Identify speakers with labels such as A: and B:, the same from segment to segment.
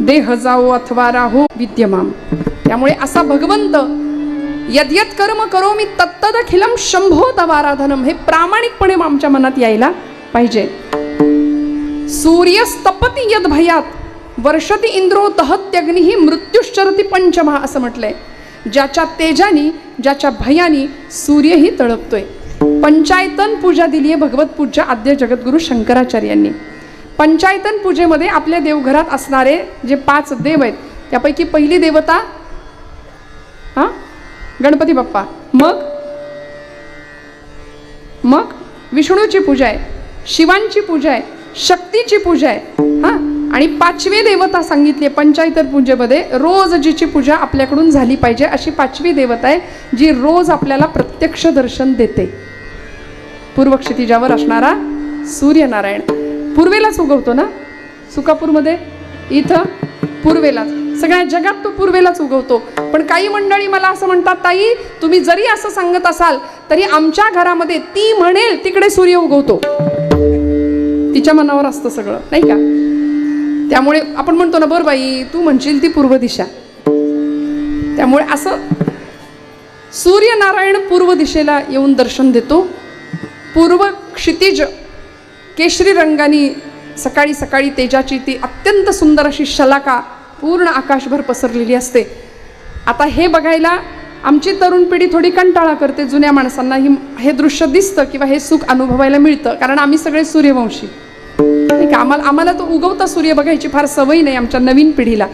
A: देह जाओ अथवा राहो विद्यमान. त्यामुळे असा भगवंत यद्यत कर्म करोमि तत्तदखिलम शंभो तवाराधनम हे प्रामाणिकपणे आमच्या मनात यायला पाहिजे. सूर्यस्तपती यद भयात वर्षती इंद्रो दहत्यग्निही मृत्युश्चरती पंचमहा असं म्हटलंय. ज्याच्या तेजानी ज्याच्या भयानी सूर्यही तळपतोय. पंचायतन पूजा दिली आहे भगवत पूज्य आद्य जगद्गुरु शंकराचार्यांनी. पंचायतन पूजेमध्ये आपल्या देवघरात असणारे जे 5 देव आहेत त्यापैकी पहिली देवता गणपती बाप्पा, मग विष्णूची पूजा आहे, शिवांची पूजा आहे, शक्तीची पूजा आहे आणि 5वी देवता सांगितली पंचायतन पूजेमध्ये. रोज जिची पूजा आपल्याकडून झाली पाहिजे अशी 5वी देवता आहे जी रोज आपल्याला प्रत्यक्ष दर्शन देते. पूर्व क्षितिजावर असणारा सूर्यनारायण. पूर्वेलाच उगवतो ना सुकापूरमध्ये, इथं पूर्वेलाच, सगळ्या जगात तो पूर्वेलाच उगवतो. पण काही मंडळी मला असं म्हणतात, ताई तुम्ही जरी असं सांगत असाल तरी आमच्या घरामध्ये ती म्हणेल तिकडे सूर्य उगवतो. तिच्या मनावर असतं सगळं, नाही का? त्यामुळे आपण म्हणतो ना, बरं बाई तू म्हणशील ती पूर्व दिशा. त्यामुळे असं सूर्यनारायण पूर्व दिशेला येऊन दर्शन देतो. पूर्व क्षितिज केशरी रंगाने सकाळी सकाळी तेजाची ती अत्यंत सुंदर अशी शलाका पूर्ण आकाशभर पसरलेली असते. आता हे बघायला आमची तरुण पिढी थोडी कंटाळा करते. जुन्या माणसांना हे दृश्य दिसतं किंवा हे सुख अनुभवायला मिळतं, कारण आम्ही सगळे सूर्यवंशी, नाही का? आम्हाला तो उगवता सूर्य बघायची फार सवय नाही आमच्या नवीन पिढीला.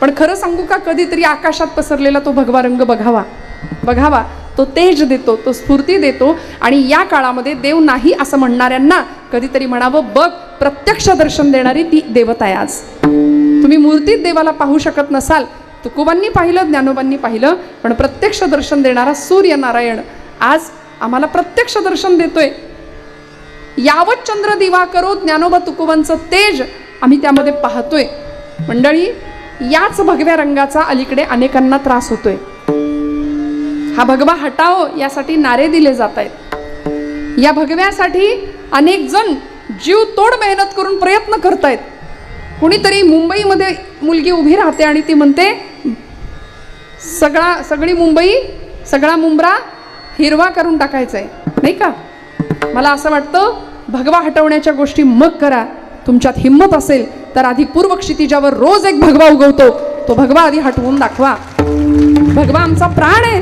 A: पण खरं सांगू का, कधीतरी आकाशात पसरलेला तो भगवा रंग बघावा. तो तेज देतो, तो स्फूर्ती देतो. आणि या काळामध्ये देव नाही असं म्हणणाऱ्यांना कधीतरी म्हणावं, बघ प्रत्यक्ष दर्शन देणारी ती देवता आहे आज. तुम्ही मूर्तीत देवाला पाहू शकत नसाल, तुकोबांनी पाहिलं, ज्ञानोबांनी पाहिलं, पण प्रत्यक्ष दर्शन देणारा सूर्यनारायण आज आम्हाला प्रत्यक्ष दर्शन देतोय. यावत चंद्र दिवा करो ज्ञानोबा तुकोबांचं तेज आम्ही त्यामध्ये पाहतोय. मंडळी, याच भगव्या रंगाचा अलीकडे अनेकांना त्रास होतोय. हा भगवा हटाओ यासाठी नारे दिले जात आहेत. या भगव्यासाठी अनेक जण जीव तोड मेहनत करून प्रयत्न करतायत. कुणीतरी मुंबईमध्ये मुलगी उभी राहते आणि ती म्हणते, सगळी मुंबई, सगळा मुंब्रा हिरवा करून टाकायचा आहे, नाही का? मला असं वाटतं, भगवा हटवण्याच्या गोष्टी मग करा. तुमच्यात हिंमत असेल तर आधी पूर्व क्षितिजावर रोज एक भगवा उगवतो, तो भगवा आधी हटवून दाखवा. भगवा आमचा प्राण आहे.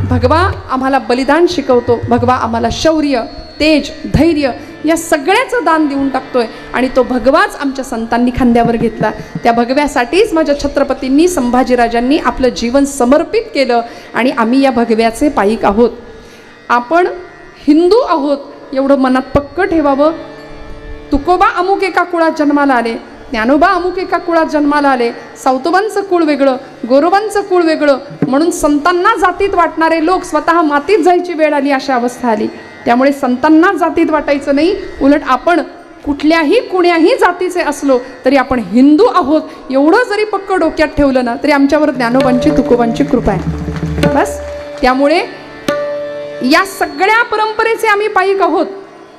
A: भगवा आम्हाला बलिदान शिकवतो. भगवा आम्हाला शौर्य, तेज, धैर्य या सगळ्याचं दान देऊन टाकतोय. आणि तो भगवाच आमच्या संतांनी खांद्यावर घेतला. त्या भगव्यासाठीच माझ्या छत्रपतींनी, संभाजीराजांनी आपलं जीवन समर्पित केलं. आणि आम्ही या भगव्याचे पाईक आहोत. आपण हिंदू आहोत एवढं मनात पक्क ठेवावं. तुकोबा अमुक एका कुळात जन्माला आले, ज्ञानोबा अमुक एका कुळात जन्माला आले. सावतोबांचं कुळ वेगळं, गोरोबांचं कुळ वेगळं, म्हणून संतांना जातीत वाटणारे लोक स्वतः मातीत जायची वेळ आली, अशा अवस्था आली. त्यामुळे संतांना जातीत वाटायचं नाही. उलट आपण कुण्याही जातीचे असलो तरी आपण हिंदू आहोत एवढं जरी पक्क डोक्यात ठेवलं ना, तरी आमच्यावर ज्ञानोबांची, तुकोबांची कृपा आहे बस. त्यामुळे या सगळ्या परंपरेचे आम्ही पाईक आहोत.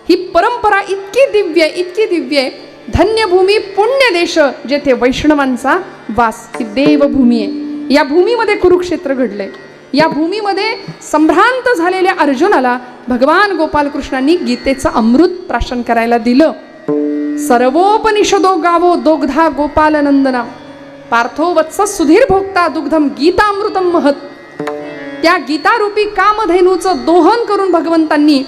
A: ही परंपरा इतकी दिव्य आहे. धन्यभूमी पुण्य देश जेथे वैष्णवांचा वास, ही देवभूमी आहे. या भूमीमध्ये कुरुक्षेत्र घडलंय. या भूमीमध्ये संभ्रांत झालेल्या अर्जुनाला भगवान गोपालकृष्णांनी गीतेचं अमृत प्राशन करायला दिलं. सर्वोपनिषदो गावो दोग्धा गोपालनंदना पार्थो वत्स सुधीर भोक्ता दुग्धम गीतामृतम महत. त्या गीतारूपी कामधेनूचं दोहन करून भगवंतांनी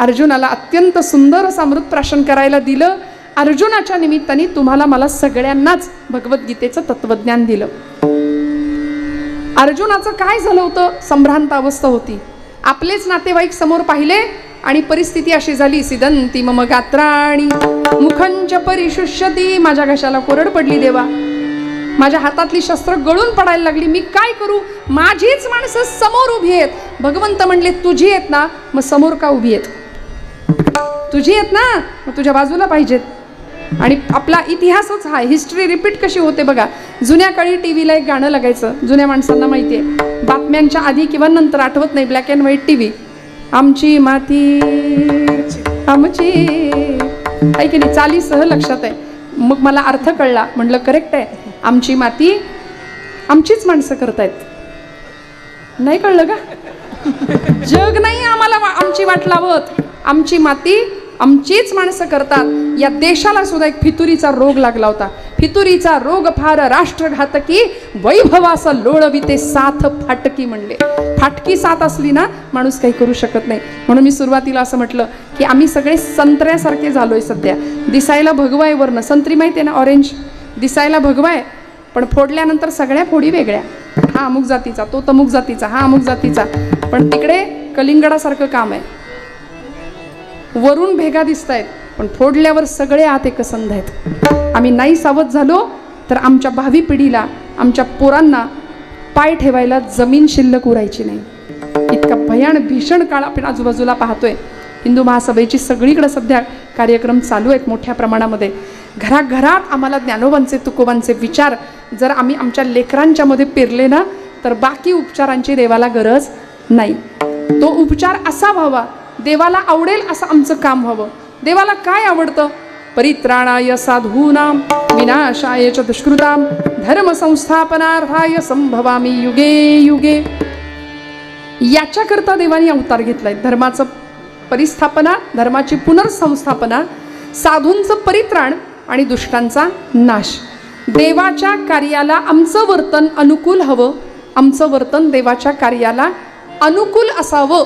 A: अर्जुनाला अत्यंत सुंदर असं अमृत प्राशन करायला दिलं. अर्जुनाच्या निमित्ताने तुम्हाला मला सगळ्यांनाच भगवद्गीतेचं तत्वज्ञान दिलं. अर्जुनाचं काय झालं होतं? संभ्रांत अवस्था होती. आपलेच नातेवाईक समोर पाहिले आणि परिस्थिती अशी झाली, सिदंती मम गात्राणी मुखंच परिशुष्यती. माझ्या घशाला कोरड पडली देवा, माझ्या हातातली शस्त्र गळून पडायला लागली, मी काय करू? माझीच माणसं समोर उभी आहेत. भगवंत म्हणले, तुझी आहेत ना, मग समोर का उभी आहेत? तुझी आहेत ना, मग तुझ्या बाजूला पाहिजेत. आणि आपला इतिहासच हा, हिस्ट्री रिपीट कशी होते बघा. जुन्या काळी टीव्हीला एक गाणं लागायचं, जुन्या माणसांना माहिती आहे. बातम्यांच्या आधी किंवा नंतर, आठवत नाही, ब्लॅक अँड व्हाईट टीव्ही. आमची माती आमची, आहे की नाही? चालीसह लक्षात आहे. मग मला अर्थ कळला, म्हटलं करेक्ट आहे. आमची माती आमचीच माणसं करतायत. नाही कळलं का? जग नाही आम्हाला आमची वाट लावत, आमची माती आमचीच माणसं करतात. या देशाला सुद्धा एक फितुरीचा रोग लागला होता. फितुरीचा रोग फार राष्ट्रघातकी, वैभवाचा लोळविते साथ फाटकी म्हणले. फाटकी साथ असली ना माणूस काही करू शकत नाही. म्हणून मी सुरुवातीला असं म्हटलं की आम्ही सगळे संत्र्यासारखे झालोय सध्या. दिसायला भगवा आहे वरनं, संत्री माहिती आहे ना, ऑरेंज दिसायला भगवा आहे, पण फोडल्यानंतर सगळ्या फोडी वेगळ्या. हा अमुक जातीचा, तो तमुक जातीचा, हा अमुक जातीचा, पण तिकडे कलिंगडासारखं काम आहे. वरून भेगा दिसतायत पण फोडल्यावर सगळे आत एकसंध आहेत. आम्ही नाही सावध झालो तर आमच्या भावी पिढीला, आमच्या पोरांना पाय ठेवायला जमीन शिल्लक उरायची नाही. इतका भीषण काळ आपण आजूबाजूला पाहतोय. हिंदू महासभेची सगळीकडे सध्या कार्यक्रम चालू आहेत मोठ्या प्रमाणामध्ये. घराघरात आम्हाला ज्ञानोबांचे तुकोबांचे विचार जर आम्ही आमच्या लेकरांच्या मध्ये पेरले ना तर बाकी उपचारांची देवाला गरज नाही. तो उपचार असा व्हावा, देवाला आवडेल असं आमचं काम व्हावं. देवाला काय आवडतं? परित्राणाय साधूनां विनाशाय च दुष्कृतां धर्म संस्थापनार्थाय संभवामी युगे युगे. याच्याकरता देवाने अवतार घेतलाय. धर्माचं परिस्थापना, धर्माची पुनर्संस्थापना, साधूंचं परित्राण आणि दुष्टांचा नाश. देवाच्या कार्याला आमचं वर्तन अनुकूल हवं. आमचं वर्तन देवाच्या कार्याला अनुकूल असावं.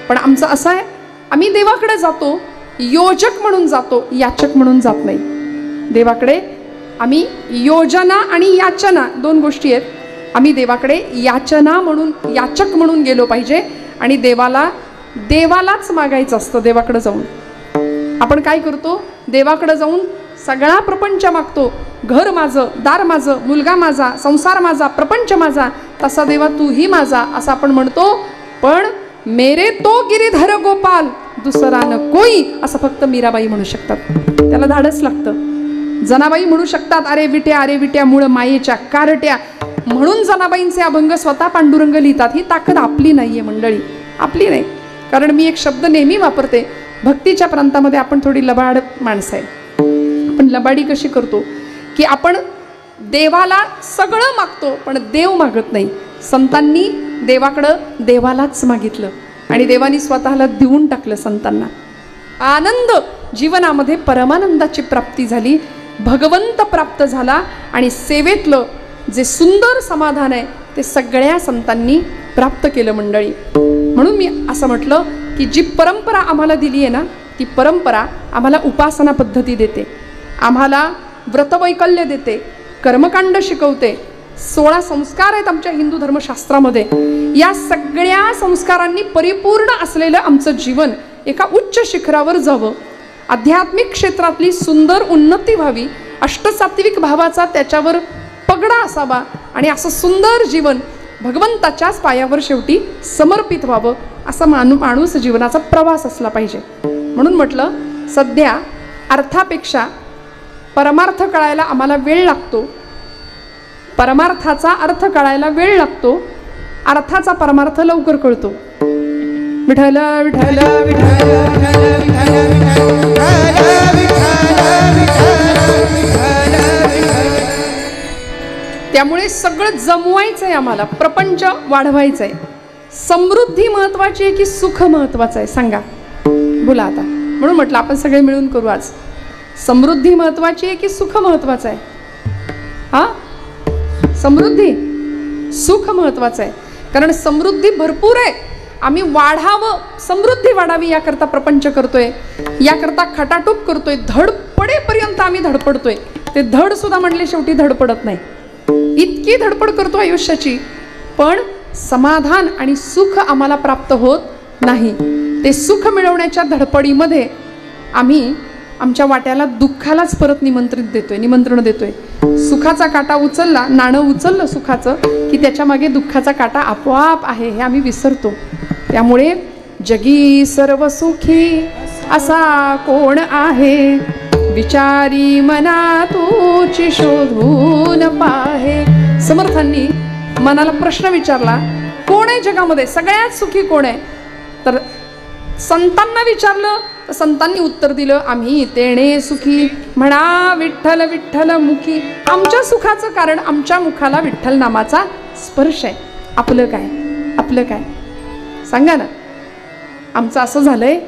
A: पण आमचं असं आहे, आम्ही देवाकडे जातो योजक म्हणून जातो, याचक म्हणून जात नाही. देवाकडे आम्ही योजना आणि याचना दोन गोष्टी आहेत. आम्ही देवाकडे याचना म्हणून, याचक म्हणून गेलो पाहिजे आणि देवालाच मागायचं असतं. देवाकडे जाऊन आपण काय करतो? देवाकडे जाऊन सगळा प्रपंच मागतो. घर माझं, दार माझं, मुलगा माझा, संसार माझा, प्रपंच माझा, तसा देवा तूही माझा असं आपण म्हणतो. पण मेरे तो गिरीधर गोपाल दुसरा न कोई असं फक्त मीराबाई म्हणू शकतात. त्याला धाडस लागतं. जनाबाई म्हणू शकतात अरे विट्या मूळ मायेच्या कारट्या, म्हणून जनाबाईंचे अभंग स्वतः पांडुरंग लिहितात. ही ताकद आपली नाहीये मंडळी, आपली नाही. कारण मी एक शब्द नेहमी वापरते, भक्तीच्या प्रांतामध्ये आपण थोडी लबाड माणसं आहे. आपण लबाडी कशी करतो की आपण देवाला सगळं मागतो पण देव मागत नाही. संतांनी देवाकडं देवालाच मागितलं आणि देवानी स्वतःला देऊन टाकलं संतांना. आनंद जीवनामध्ये परमानंदाची प्राप्ती झाली, भगवंत प्राप्त झाला आणि सेवेतलं जे सुंदर समाधान आहे ते सगळ्या संतांनी प्राप्त केलं मंडळी. म्हणून मी असं म्हटलं की जी परंपरा आम्हाला दिली आहे ना, ती परंपरा आम्हाला उपासना पद्धती देते, आम्हाला व्रतवैकल्य देते, कर्मकांड शिकवते. 16 संस्कार आहेत आमच्या हिंदू धर्मशास्त्रामध्ये. या सगळ्या संस्कारांनी परिपूर्ण असलेलं आमचं जीवन एका उच्च शिखरावर जावं, आध्यात्मिक क्षेत्रातली सुंदर उन्नती व्हावी, अष्टसात्विक भावाचा त्याच्यावर पगडा असावा आणि असं सुंदर जीवन भगवंताच्याच पायावर शेवटी समर्पित व्हावं. असा माणूस जीवनाचा प्रवास असला पाहिजे. म्हणून म्हटलं सध्या अर्थापेक्षा परमार्थ कळायला आम्हाला वेळ लागतो, परमार्थाचा अर्थ कळायला वेळ लागतो, अर्थाचा परमार्थ लवकर कळतो. विठ्ठल विठ्ठल त्यामुळे सगळं जमवायचंय आम्हाला, प्रपंच वाढवायचंय. समृद्धी महत्वाची आहे की सुख महत्वाचं आहे? सांगा, बोला आता. म्हणून म्हटलं आपण सगळे मिळून करू आज. समृद्धी महत्वाची आहे की सुख महत्वाचं आहे? हा, समृद्धी, सुख महत्वाचं आहे. कारण समृद्धी भरपूर आहे, आम्ही वाढावं, समृद्धी वाढावी याकरता प्रपंच करतोय, याकरता खटाटूप करतोय, धडपडेपर्यंत आम्ही धडपडतोय. ते धड सुद्धा म्हणले शेवटी धडपडत नाही, इतकी धडपड करतो आयुष्याची, पण समाधान आणि सुख आम्हाला प्राप्त होत नाही. ते सुख मिळवण्याच्या धडपडीमध्ये आम्ही आमच्या वाट्याला दुःखालाच परत निमंत्रण देतोय. सुखाचा काटा उचलला, नाणं उचललं सुखाचं की त्याच्या मागे दुःखाचा काटा आपोआप आहे हे आम्ही विसरतो. त्यामुळे जगी सर्व सुखी असा कोण आहे, विचारी मना तूची शोधून पाहे. समर्थांनी मनाला प्रश्न विचारला, कोण आहे जगामध्ये सगळ्यात सुखी कोण आहे? तर संतांना विचारलं तर संतांनी उत्तर दिलं, आम्ही तेणे सुखी म्हणा विठ्ठल विठ्ठल मुखी. आमच्या सुखाचं कारण आमच्या मुखाला विठ्ठल नामाचा स्पर्श आहे. आपलं काय, आपलं काय सांगा ना. आमचं असं झालंय,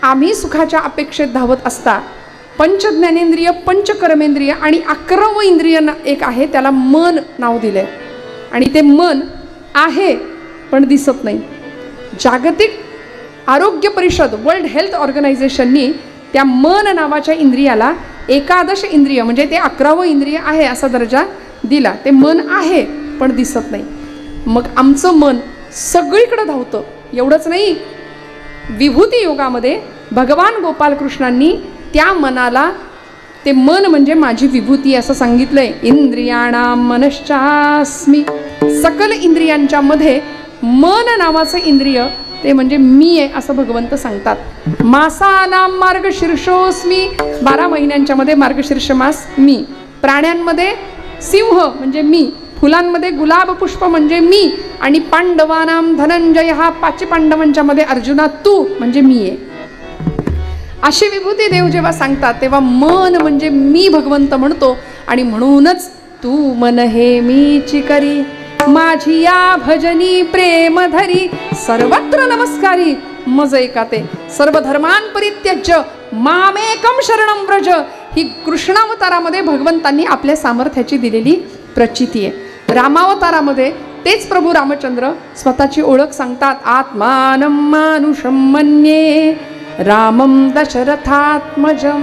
A: आम्ही सुखाच्या अपेक्षेत धावत असता पंचज्ञानेंद्रिय, पंचकर्मेंद्रिय आणि 11वं इंद्रिय एक आहे, त्याला मन नाव दिलंय. आणि ते मन आहे पण दिसत नाही. जागतिक आरोग्य परिषद, वर्ल्ड हेल्थ ऑर्गनायझेशननी त्या मन नावाच्या इंद्रियाला 11 इंद्रिय म्हणजे ते 11वं इंद्रिय आहे असा दर्जा दिला. ते मन आहे पण दिसत नाही. मग आमचं मन सगळीकडे धावतं. एवढंच नाही, विभूती योगामध्ये भगवान गोपालकृष्णांनी त्या मनाला, ते मन म्हणजे माझी विभूती असं सांगितलंय. इंद्रियाणाम मनश्चास्मी, सकल इंद्रियांच्या मध्ये मन नावाचं इंद्रिय ते म्हणजे मी आहे असं भगवंत सांगतात. मासानाम मार्गशीर्षोस्मी, 12 महिन्यांच्या मध्ये मार्गशीर्ष मास मी. प्राण्यांमध्ये सिंह म्हणजे मी, फुलांमध्ये गुलाब पुष्प म्हणजे मी, आणि पांडवानाम धनंजय, हा 5 पांडवांच्या मध्ये अर्जुना तू म्हणजे मी आहे. अशी विभूती देव जेव्हा सांगतात तेव्हा मन म्हणजे मी भगवंत म्हणतो. आणि म्हणूनच तू मन हे मीची करी, माझी या भजनी प्रेम धरी, सर्वत्र नमस्कारी मज एकाते, सर्व धर्मान परित्यज्य मामेकम शरणं व्रज. ही कृष्णावतारामध्ये भगवंतांनी आपल्या सामर्थ्याची दिलेली प्रचिती आहे. रामावतारामध्ये तेच प्रभू रामचंद्र स्वतःची ओळख सांगतात. आत्मानं मानुषं मन्ये रामं दशरथात्मजं.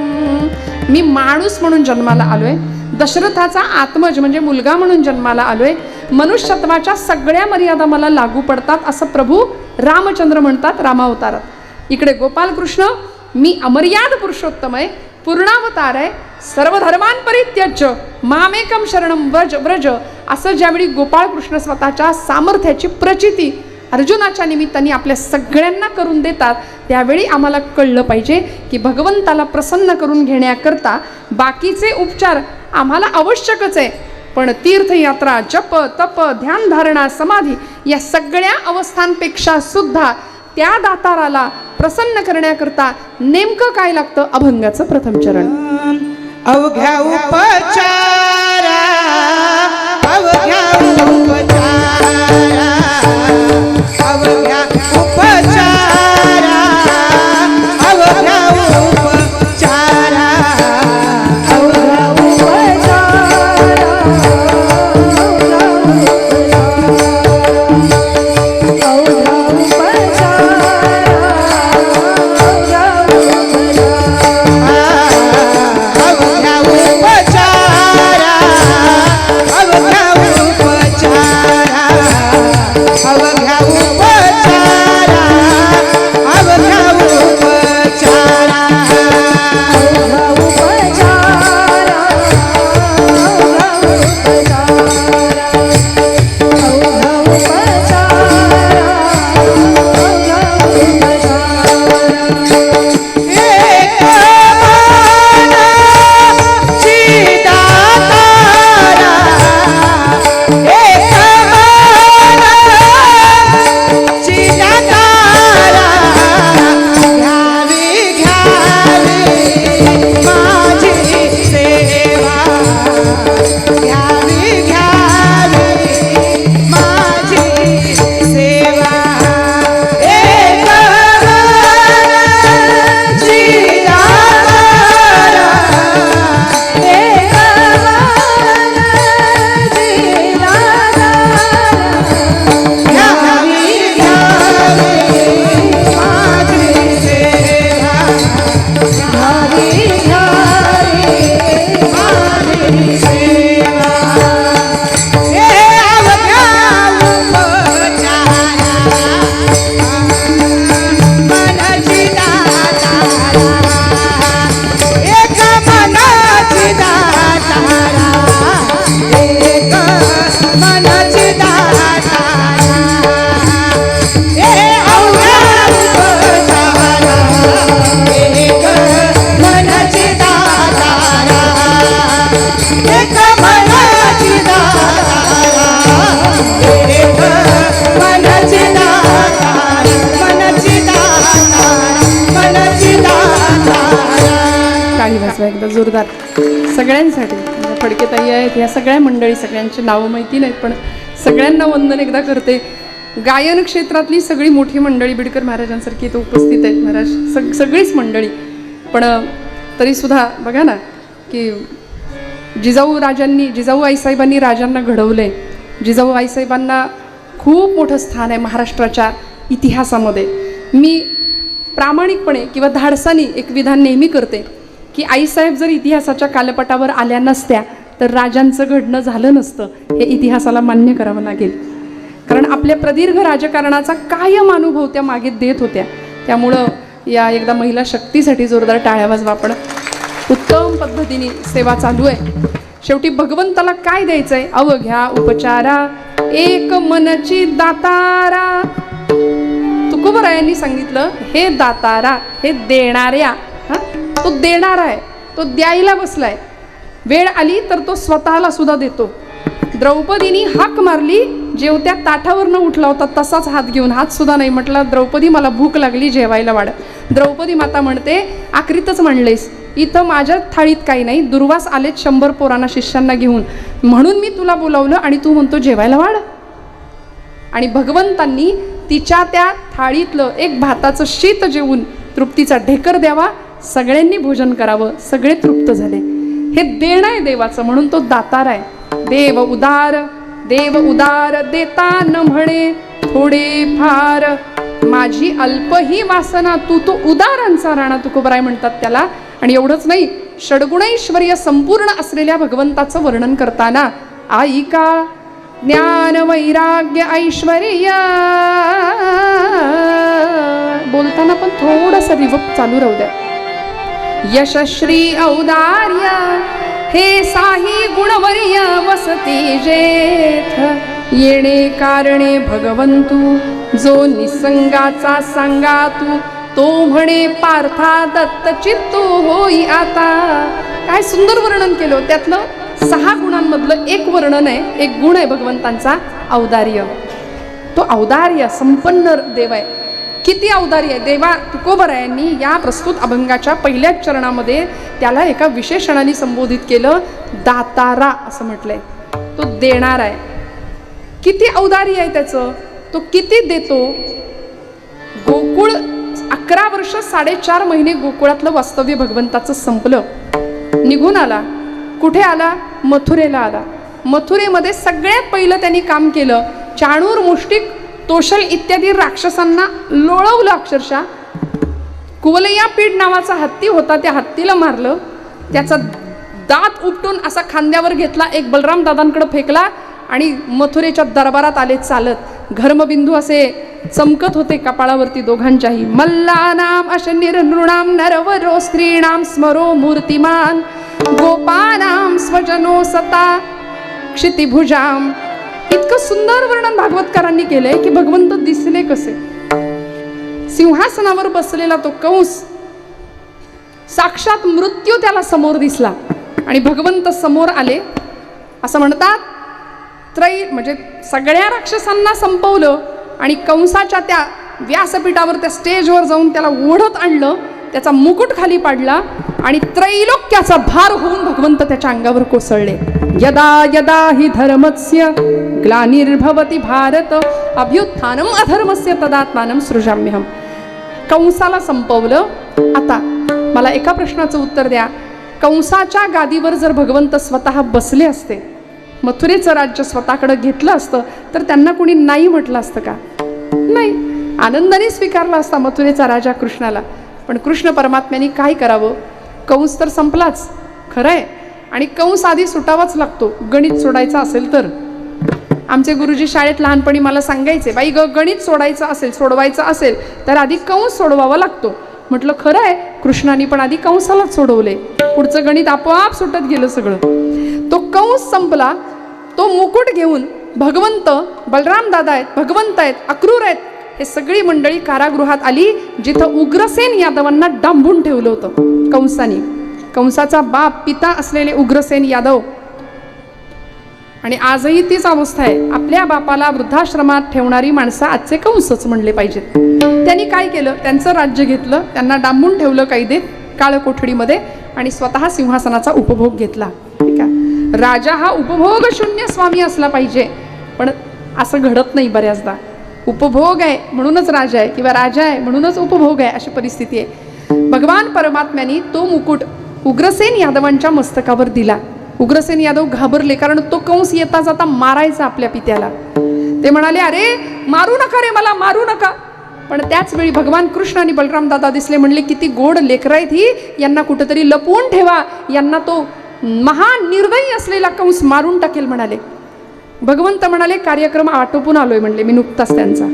A: मी माणूस म्हणून जन्माला आलोय, दशरथाचा आत्मज म्हणजे मुलगा म्हणून जन्माला आलोय. मनुष्यत्वाच्या सगळ्या मर्यादा मला लागू पडतात असं प्रभू रामचंद्र म्हणतात रामावतारात. इकडे गोपालकृष्ण, मी अमर्याद पुरुषोत्तम आहे, पूर्णावतार आहे, सर्व धर्मान परित्यज्य मामेकम शरणं व्रज. असं ज्यावेळी गोपाळकृष्ण स्वतःच्या सामर्थ्याची प्रचिती अर्जुनाच्या निमित्ताने आपल्या सगळ्यांना करून देतात, त्यावेळी आम्हाला कळलं पाहिजे की भगवंताला प्रसन्न करून घेण्याकरता बाकीचे उपचार आम्हाला आवश्यकच आहे. पण तीर्थयात्रा, जप, तप, ध्यान, धारणा, समाधी या सगळ्या अवस्थांपेक्षा सुद्धा त्या दाताराला प्रसन्न करण्याकरता नेमकं काय लागतं? अभंगाचं प्रथम चरण.
B: अवघ्या उपचारा, अवघ्या उपचारा, अवघ्या उपचारा, अवघ्या उपचारा, अवघ्या उपचारा,
C: मन
A: जोरदार सगळ्यांसाठी. फडके ताई आहेत, ह्या सगळ्या मंडळी, सगळ्यांची नावं माहिती नाहीत पण सगळ्यांना वंदन एकदा करते. गायन क्षेत्रातली सगळी मोठी मंडळी, बिडकर महाराजांसारखी इथं उपस्थित आहेत महाराज, सगळीच मंडळी. पण तरीसुद्धा बघा ना की जिजाऊ आईसाहेबांनी राजांना घडवलंय. जिजाऊ आईसाहेबांना खूप मोठं स्थान आहे महाराष्ट्राच्या इतिहासामध्ये. मी प्रामाणिकपणे किंवा धाडसानी एक विधान नेहमी करते की आईसाहेब जर इतिहासाच्या कालपटावर आल्या नसत्या तर राजांचं घडणं झालं नसतं, हे इतिहासाला मान्य करावं लागेल. कारण आपल्या प्रदीर्घ राजकारणाचा कायम अनुभव त्या मागे देत होत्या. त्यामुळं या एकदा महिला शक्तीसाठी जोरदार टाळ्या वाजवा. आपण उत्तम पद्धतीने सेवा चालू आहे. शेवटी भगवंताला काय द्यायचंय? अवघ्या उपचारा एक मनची दातारा. तुकोबरायांनी सांगितलं, हे दातारा, हे देणाऱ्या, तो देणारा आहे, तो द्यायला बसलाय. वेळ आली तर तो स्वतःला सुद्धा देतो. द्रौपदीनी हाक मारली, जेवत्या ताटावरनं उठला होता तसाच हात घेऊन, हात सुद्धा नाही म्हटला, द्रौपदी मला भूक लागली, जेवायला वाढ. द्रौपदी माता म्हणते, आखरीतच म्हणलेस, इथं माझ्या थाळीत काही नाही, दुर्वास आलेत 100 पोरांना शिष्यांना घेऊन, म्हणून मी तुला बोलावलं आणि तू म्हणतो जेवायला वाढ. आणि भगवंतांनी तिच्या त्या थाळीतलं एक भाताचं शीत जेवून तृप्तीचा ढेकर द्यावा, सगळ्यांनी भोजन करावं, सगळे तृप्त झाले. हे देणं आहे देवाचं, म्हणून तो दातार आहे. देव उदार देता न म्हणे थोडे फार, माझी अल्प ही वासना तू तो उदारांचा राणा, तुकोबराय म्हणतात त्याला. आणि एवढंच नाही, षड्गुणैश्वर्य संपूर्ण असलेल्या भगवंताचं वर्णन करताना आईका ज्ञान वैराग्य ऐश्वर्य बोलताना पण थोडंसं रिवर्ब चालू राहू द्या. यशश्री औदार्य हे साही गुणवर्य वसती जेथ, येणे कारणे भगवंतू जो निसंगाचा सांगा तू, तो म्हणे पार्था दत्त चित्तू होई आता. काय सुंदर वर्णन केलं. त्यातलं 6 गुणांमधलं एक वर्णन आहे, एक गुण आहे भगवंतांचा, औदार्य. तो औदार्य संपन्न देव आहे. किती औदार्य आहे देवा. तुकोबरायांनी या प्रस्तुत अभंगाच्या पहिल्याच चरणामध्ये त्याला एका विशेषणाने संबोधित केलं, दातारा असं म्हटलंय. तो देणार आहे. किती औदार्य आहे त्याचं, तो किती देतो. गोकुळ 11 वर्ष 4.5 महिने गोकुळातलं वास्तव्य भगवंताचं संपलं. निघून आला. कुठे आला? मथुरेला आला. मथुरेमध्ये सगळ्यात पहिलं त्यांनी काम केलं, चाणूर, मुष्टिक, तोषल इत्यादी राक्षसांना लोळवलं अक्षरशः. कुवलया पीड नावाचा हत्ती होता, त्या हत्तीला मारलं. त्याचा दात उपटून असा खांद्यावर घेतला, एक बलराम दादांकडे फेकला आणि मथुरेच्या दरबारात आले चालत. घर्मबिंदू असे चमकत होते कपाळावरती दोघांच्याही. मल्लानाम अशनिर नृणाम नरवरो स्त्रीणाम स्मरो मूर्तिमान, गोपानाम स्वजनो सता क्षितिभुजाम. इतकं सुंदर वर्णन भागवतकारांनी केलंय की भगवंत दिसले कसे. सिंहासनावर बसलेला तो कंस, साक्षात मृत्यू त्याला समोर दिसला आणि भगवंत समोर आले. असं म्हणतात, म्हणजे सगळ्या राक्षसांना संपवलं आणि कंसाच्या त्या व्यासपीठावर, त्या स्टेजवर जाऊन त्याला ओढत आणलं, त्याचा मुकुट खाली पाडला आणि त्रैलोक्याचा भार होऊन भगवंत त्याच्या अंगावर कोसळले. यदा यदा हि धर्मस्य ग्लानिर्भवति भारत अभ्युत्थानम अधर्मस्य तदात्मानं सृजाम्यहम. कंसाला संपवलं. आता मला एका प्रश्नाचं उत्तर द्या. कंसाच्या गादीवर जर भगवंत स्वतः बसले असते, मथुरेचं राज्य स्वतःकडे घेतलं असतं, तर त्यांना कोणी नाही म्हटलं असतं का? नाही, आनंदाने स्वीकारला असता मथुरेचा राजा कृष्णाला. पण कृष्ण परमात्म्याने काय करावं? कंस तर संपलाच, खरं आहे. आणि कंस आधी सुटावाच लागतो, गणित सोडायचं असेल तर. आमचे गुरुजी शाळेत लहानपणी मला सांगायचे, बाई गणित सोडवायचं असेल तर आधी कंस सोडवावा लागतो. म्हटलं खरं आहे, कृष्णाने पण आधी कंसालाच सोडवले, पुढचं गणित आपोआप सुटत गेलं सगळं. तो कंस संपला. तो मुकुट घेऊन भगवंत, बलराम दादा आहेत, भगवंत आहेत, अक्रूर आहेत, हे सगळी मंडळी कारागृहात आली, जिथं उग्रसेन यादवांना डांबून ठेवलं होतं कंसाने. कंसाचा बाप, पिता असलेले उग्रसेन यादव. आणि आजही तीच अवस्था आहे. आपल्या बापाला वृद्धाश्रमात ठेवणारी माणसं आजचे कंसच म्हणले पाहिजेत. त्यांनी काय केलं? त्यांचं राज्य घेतलं, त्यांना डांबून ठेवलं कैदेत, काळ कोठडीमध्ये, आणि स्वतः सिंहासनाचा उपभोग घेतला. ठीक आहे, राजा हा उपभोग शून्य स्वामी असला पाहिजे, पण असं घडत नाही बऱ्याचदा. उपभोग आहे म्हणूनच राजा आहे, किंवा राजा आहे म्हणूनच उपभोग आहे, अशी परिस्थिती आहे. भगवान परमात्म्याने तो मुकुट उग्रसेन यादवांच्या मस्तकावर दिला. उग्रसेन यादव घाबरले, कारण तो कंस येता जाता मारायचा आपल्या पित्याला. ते म्हणाले, अरे मारू नका रे, मला मारू नका. पण त्याच वेळी भगवान कृष्ण आणि बलराम दादा दिसले. म्हणले, किती गोड लेकरं आहेत ही, यांना कुठेतरी लपवून ठेवा, यांना तो महान निर्दयी असलेला कंस मारून टाकेल म्हणाले. भगवंत म्हणाले, कार्यक्रम आटोपून आलोय म्हणले मी नुकताच त्यांचा,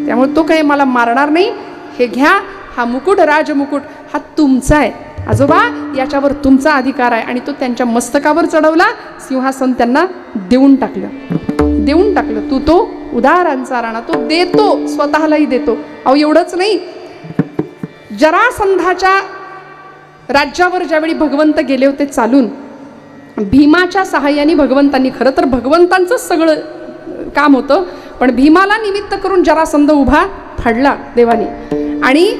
A: त्यामुळे तो काही मला मारणार नाही. हे घ्या, हा मुकुट, राजमुकुट हा तुमचा आहे आजोबा, याच्यावर तुमचा अधिकार आहे. आणि तो त्यांच्या मस्तकावर चढवला, सिंहासन त्यांना देऊन टाकलं. तू तो उदारांचा राणा, तो देतो, स्वतःलाही देतो. अहो एवढंच नाही, जरासंधाच्या राज्यावर ज्यावेळी भगवंत गेले होते चालून, भीमाच्या सहाय्याने भगवंतांनी, खरं तर भगवंतांचंच सगळं काम होतं, पण भीमाला निमित्त करून जरासंध उभा फाडला देवाने. आणि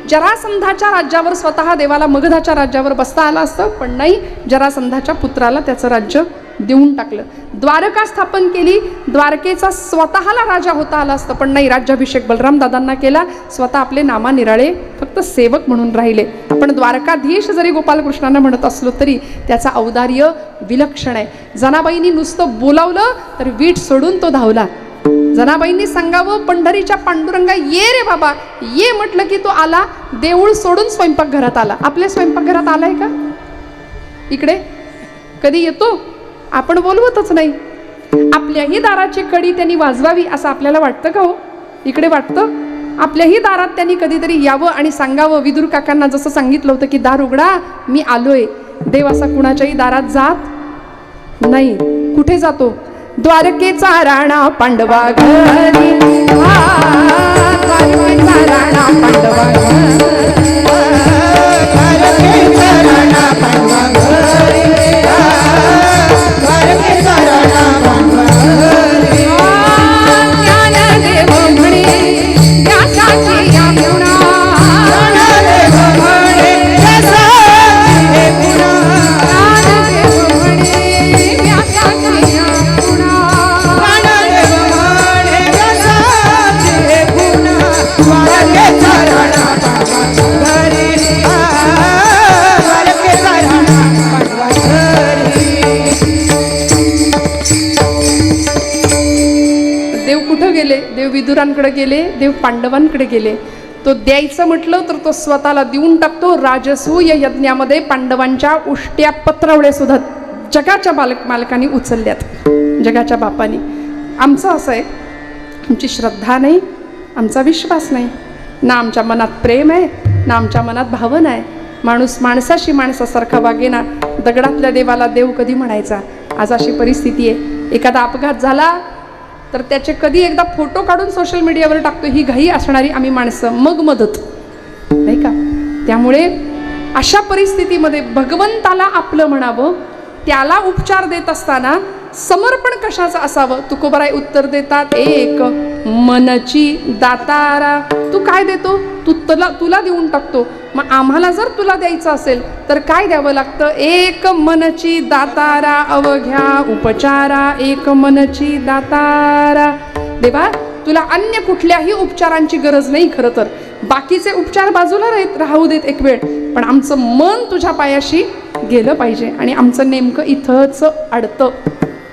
A: जरासंधाच्या राज्यावर स्वतः देवाला मगधाच्या राज्यावर बसता आलं असतं, पण नाही, जरासंधाच्या पुत्राला त्याचं राज्य देऊन टाकलं. द्वारका स्थापन केली, द्वारकेचा स्वतःला राजा होता आला असतं, पण नाही, राज्याभिषेक बलराम दादांना केला. स्वतः आपले नामा निराळे फक्त सेवक म्हणून राहिले. आपण द्वारकाधीश जरी गोपालकृष्णांना म्हणत असलो तरी त्याचा औदार्य विलक्षण आहे. जनाबाईंनी नुसतं बोलावलं तर वीट सोडून तो धावला. जनाबाईंनी सांगावं, पंढरीच्या पांडुरंगा ये रे बाबा ये, म्हटलं की तो आला. देऊळ सोडून स्वयंपाकघरात आला. आपल्या स्वयंपाकघरात आलाय का? इकडे कधी येतो? आपण बोलवतच नाही. आपल्याही दाराची कडी त्यांनी वाजवावी असं आपल्याला वाटतं का हो? इकडे वाटतं? आपल्याही दारात त्यांनी कधीतरी यावं आणि सांगावं. विदुर काकांना जसं सांगितलं होतं की दार उघडा, मी आलोय. देव असा कुणाच्याही दारात जात नाही. कुठे जातो? द्वारकेचा राणा पांडवा घरी, द्वारकेचा राणा पांडवा घरी, द्वारकेचा राणा पांडवा घरी, द्वारकेचा राणा पांडवा घरी. ज्ञानदेव म्हणे व्यासाची या गुणा, ज्ञानदेव म्हणे व्यासाची हे गुणा, ज्ञानदेव म्हणे व्यासाची या गुणा, ज्ञानदेव म्हणे व्यासाची हे गुणा, द्वारकेचा राणा पांडवा घरी, द्वारकेचा राणा पांडवा घरी. देव कुठं गेले? देव विदुरांकडे गेले, देव पांडवांकडे गेले. तो द्यायचं म्हटलं तर तो स्वतःला देऊन टाकतो. राजसूय यज्ञामध्ये पांडवांच्या उष्ट्या पत्रावळ्या सुद्धा जगाच्या मालकांनी उचलल्यात, जगाच्या बापानी. आमचं असं आहे, आमची श्रद्धा नाही, आमचा विश्वास नाही, ना आमच्या मनात प्रेम आहे, ना आमच्या मनात भावना आहे. माणूस माणसाशी माणसासारखा वागेना. दगडातल्या देवाला देव कधी म्हणायचा? आज अशी परिस्थिती आहे. एखादा अपघात झाला तर त्याचे कधी एकदा फोटो काढून सोशल मीडियावर टाकतो, ही घाई असणारी आम्ही माणसं, मग मदत नाही का? त्यामुळे अशा परिस्थितीमध्ये भगवंताला आपलं म्हणावं. त्याला उपचार देत असताना समर्पण कशाचं असावं? तुकोबाराय उत्तर देतात, एक मनची दातारा. तू काय देतो? तुला देऊन टाकतो. मग आम्हाला जर तुला द्यायचं असेल तर काय द्यावं लागतं? एक मनची दातारा अवघ्या उपचारा, एक मनची दातारा. देवा, तुला अन्य कुठल्याही उपचारांची गरज नाही. खरं तर बाकीचे उपचार बाजूला राहू देत एक वेळ, पण आमचं मन तुझ्या पायाशी गेलं पाहिजे. आणि आमचं नेमकं इथंच अडतं.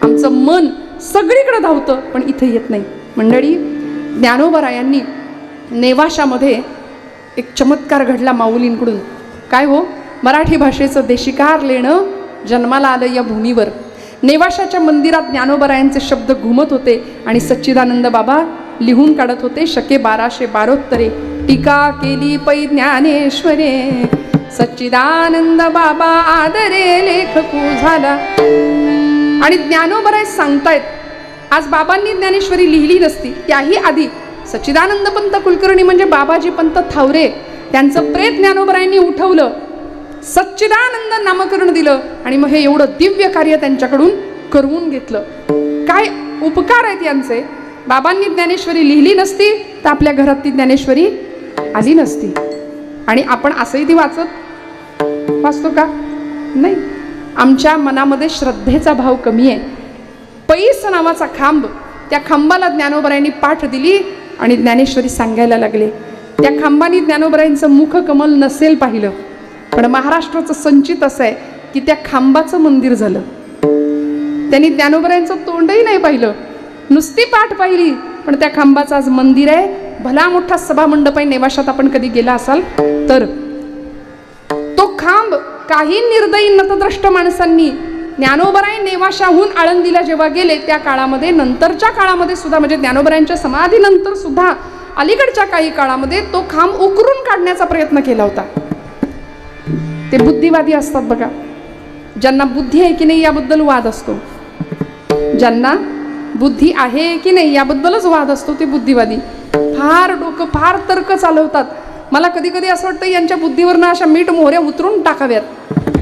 A: आमचं मन सगळीकडे धावतं पण इथे येत नाही. मंडळी, ज्ञानोबरायांनी नेवाशामध्ये एक चमत्कार घडला माऊलींकडून. काय हो? मराठी भाषेचं देशिकार लेणं जन्माला आलं या भूमीवर. नेवाशाच्या मंदिरात ज्ञानोबरायांचे शब्द घुमत होते आणि सच्चिदानंद बाबा लिहून काढत होते. शके 1272 टीका केली पै ज्ञानेश्वरे, सच्चिदानंद बाबा आदरे लेखकू झाला. आणि ज्ञानोबराय सांगतायत, आज बाबांनी ज्ञानेश्वरी लिहिली नसती, त्याही आधी सच्चिदानंद पंत कुलकर्णी म्हणजे बाबाजी पंत थावरे, त्यांचं प्रेत ज्ञानोबरायांनी उठवलं, सच्चिदानंद नामकरण दिलं आणि मग हे एवढं दिव्य कार्य त्यांच्याकडून करवून घेतलं. काय उपकार आहेत यांचे. बाबांनी ज्ञानेश्वरी लिहिली नसती तर आपल्या घरात ती ज्ञानेश्वरी आली नसती. आणि आपण असंही ती वाचतो का? नाही, आमच्या मनामध्ये श्रद्धेचा भाव कमी आहे. पैस नावाचा खांब, त्या खांबाला ज्ञानोबरायांनी पाठ दिली आणि ज्ञानेश्वरी सांगायला लागले. त्या खांबाने ज्ञानोबरायांचं मुखकमल नसेल पाहिलं, पण महाराष्ट्राचं संचित असं आहे की त्या खांबाचं मंदिर झालं. त्यांनी ज्ञानोबरायांचं तोंडही नाही पाहिलं, नुसती पाठ पाहिली, पण त्या खांबाचं आज मंदिर आहे. भला मोठा सभामंडप आहे. नेवाशात आपण कधी गेला असाल तर तो खांब काही निर्दयी नतद्रष्ट माणसांनी ज्ञानोबराय नेवाशाहून आळंदीला जेव्हा गेले त्या काळामध्ये, नंतरच्या काळामध्ये सुद्धा, म्हणजे ज्ञानोबरायांच्या समाधीनंतर सुद्धा अलीकडच्या काही काळामध्ये तो खांब उकरून काढण्याचा प्रयत्न केला होता. ते बुद्धिवादी असतात बघा, ज्यांना बुद्धी आहे की नाही याबद्दल वाद असतो. ज्यांना बुद्धी आहे की नाही याबद्दलच वाद असतो ते बुद्धिवादी. फार डोकं, फार तर्क चालवतात. मला कधी कधी असं वाटतं यांच्या बुद्धीवरनं अशा मीठ मोहऱ्या उतरून टाकाव्यात.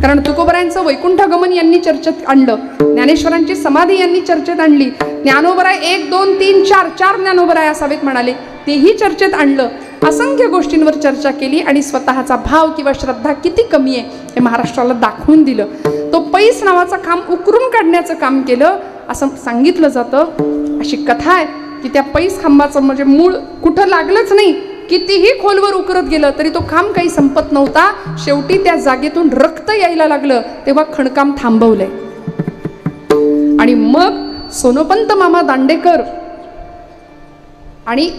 A: कारण तुकोबरायांचं वैकुंठगमन यांनी चर्चेत आणलं, ज्ञानेश्वरांची समाधी यांनी चर्चेत आणली, ज्ञानोबराय 1 2 3 4 ज्ञानोबराय असावेत म्हणाले, तेही चर्चेत आणलं. असंख्य गोष्टींवर चर्चा केली आणि स्वतःचा भाव किंवा श्रद्धा किती कमी आहे हे महाराष्ट्राला दाखवून दिलं. तो पैस नावाचा खांब उकरून काढण्याचं काम केलं असं सांगितलं जातं. अशी कथा आहे की त्या पैस खांबाचं म्हणजे मूळ कुठं लागलंच नाही, कितीही खोलवर उकरत गेलं तरी तो खांब काही संपत नव्हता. शेवटी त्या जागेतून रक्त यायला लागलं तेव्हा खणकाम थांबवलंय. आणि मग सोनोपंत मामा दांडेकर आणि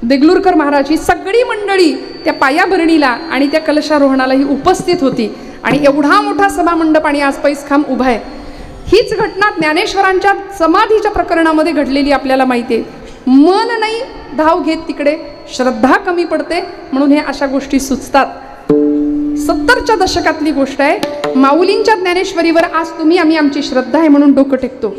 A: देगलूरकर महाराज ही सगळी मंडळी त्या पायाभरणीला आणि त्या कलशारोहणालाही उपस्थित होती. आणि एवढा मोठा सभामंडप आणि आज पैसखांब उभा आहे. हीच घटना ज्ञानेश्वरांच्या समाधीच्या प्रकरणामध्ये घडलेली आपल्याला माहिती आहे. मन नाही धाव घेत तिकडे, श्रद्धा कमी पडते, म्हणून हे अशा गोष्टी सुचतात. 70च्या दशकातली गोष्ट आहे. माऊलींच्या ज्ञानेश्वरीवर आज आम्ही आमची श्रद्धा आहे म्हणून डोकं टेकतो,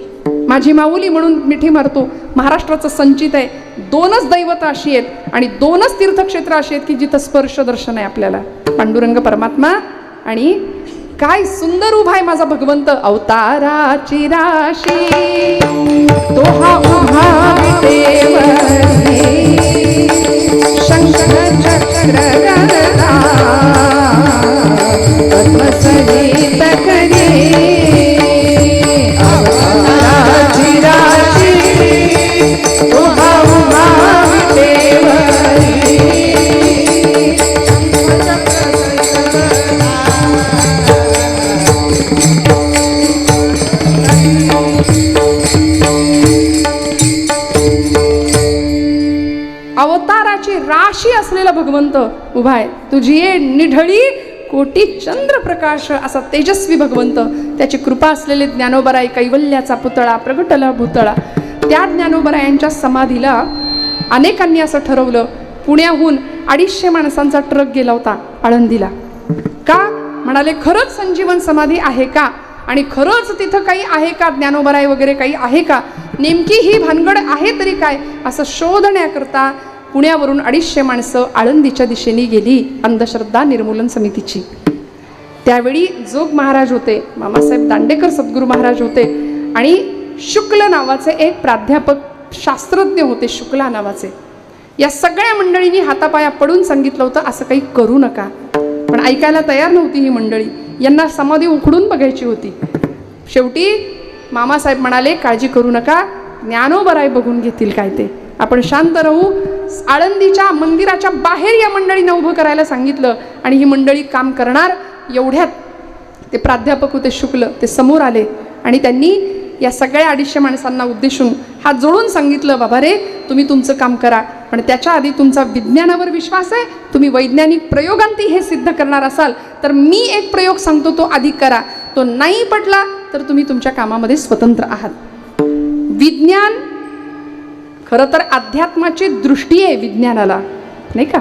A: माझी माऊली म्हणून मिठी मारतो. महाराष्ट्राचं संचित आहे. 2च दैवत अशी आहेत आणि 2च तीर्थक्षेत्र अशी आहेत की जिथं स्पर्श दर्शन आहे आपल्याला, पांडुरंग परमात्मा. आणि काय सुंदर उभा आहे माझा भगवंत. अवताराची राशी तो हा उभा विटेवरी, शंख चक्र गदा पद्मसहित करी. अवताराची राशी तो हा उभा विटेवरी, अवताराची राशी असलेला भगवंत उभा आहे. तुझी ये निढळी कोटी चंद्रप्रकाश असा तेजस्वी भगवंत, त्याची कृपा असलेले ज्ञानोबराय कैवल्याचा पुतळा प्रगटला भूतळा. त्या ज्ञानोबरायांच्या समाधीला अनेकांनी असं ठरवलं, पुण्याहून 250 माणसांचा ट्रक गेला होता आळंदीला. का म्हणाले, खरंच संजीवन समाधी आहे का आणि खरंच तिथं काही आहे का, ज्ञानोबराय वगैरे काही आहे का, नेमकी ही भानगड आहे तरी काय, असं शोधण्याकरता पुण्यावरून 250 माणसं आळंदीच्या दिशेने गेली अंधश्रद्धा निर्मूलन समितीची. त्यावेळी जोग महाराज होते, मामासाहेब दांडेकर सद्गुरू महाराज होते आणि शुक्ल नावाचे एक प्राध्यापक शास्त्रज्ञ होते, शुक्ला नावाचे. या सगळ्या मंडळींनी हातापाया पडून सांगितलं होतं असं काही करू नका, पण ऐकायला तयार नव्हती ही मंडळी. यांना समाधी उखडून बघायची होती. शेवटी मामासाहेब म्हणाले, काळजी करू नका, ज्ञानोबराय बघून घेतील काय ते, आपण शांत राहू. आळंदीच्या मंदिराच्या बाहेर या मंडळींना उभं करायला सांगितलं आणि ही मंडळी काम करणार. एवढ्यात ते प्राध्यापक होते शुक्ल, ते समोर आले आणि त्यांनी या सगळ्या 250 माणसांना उद्देशून हात जोडून सांगितलं, बाबा रे, तुम्ही तुमचं काम करा, पण त्याच्या आधी तुमचा विज्ञानावर विश्वास आहे, तुम्ही वैज्ञानिक प्रयोगांती हे सिद्ध करणार असाल तर मी एक प्रयोग सांगतो तो आधी करा, तो नाही पटला तर तुम्ही तुमच्या कामामध्ये स्वतंत्र आहात. विज्ञान खरं तर अध्यात्माची दृष्टी आहे विज्ञानाला, नाही का.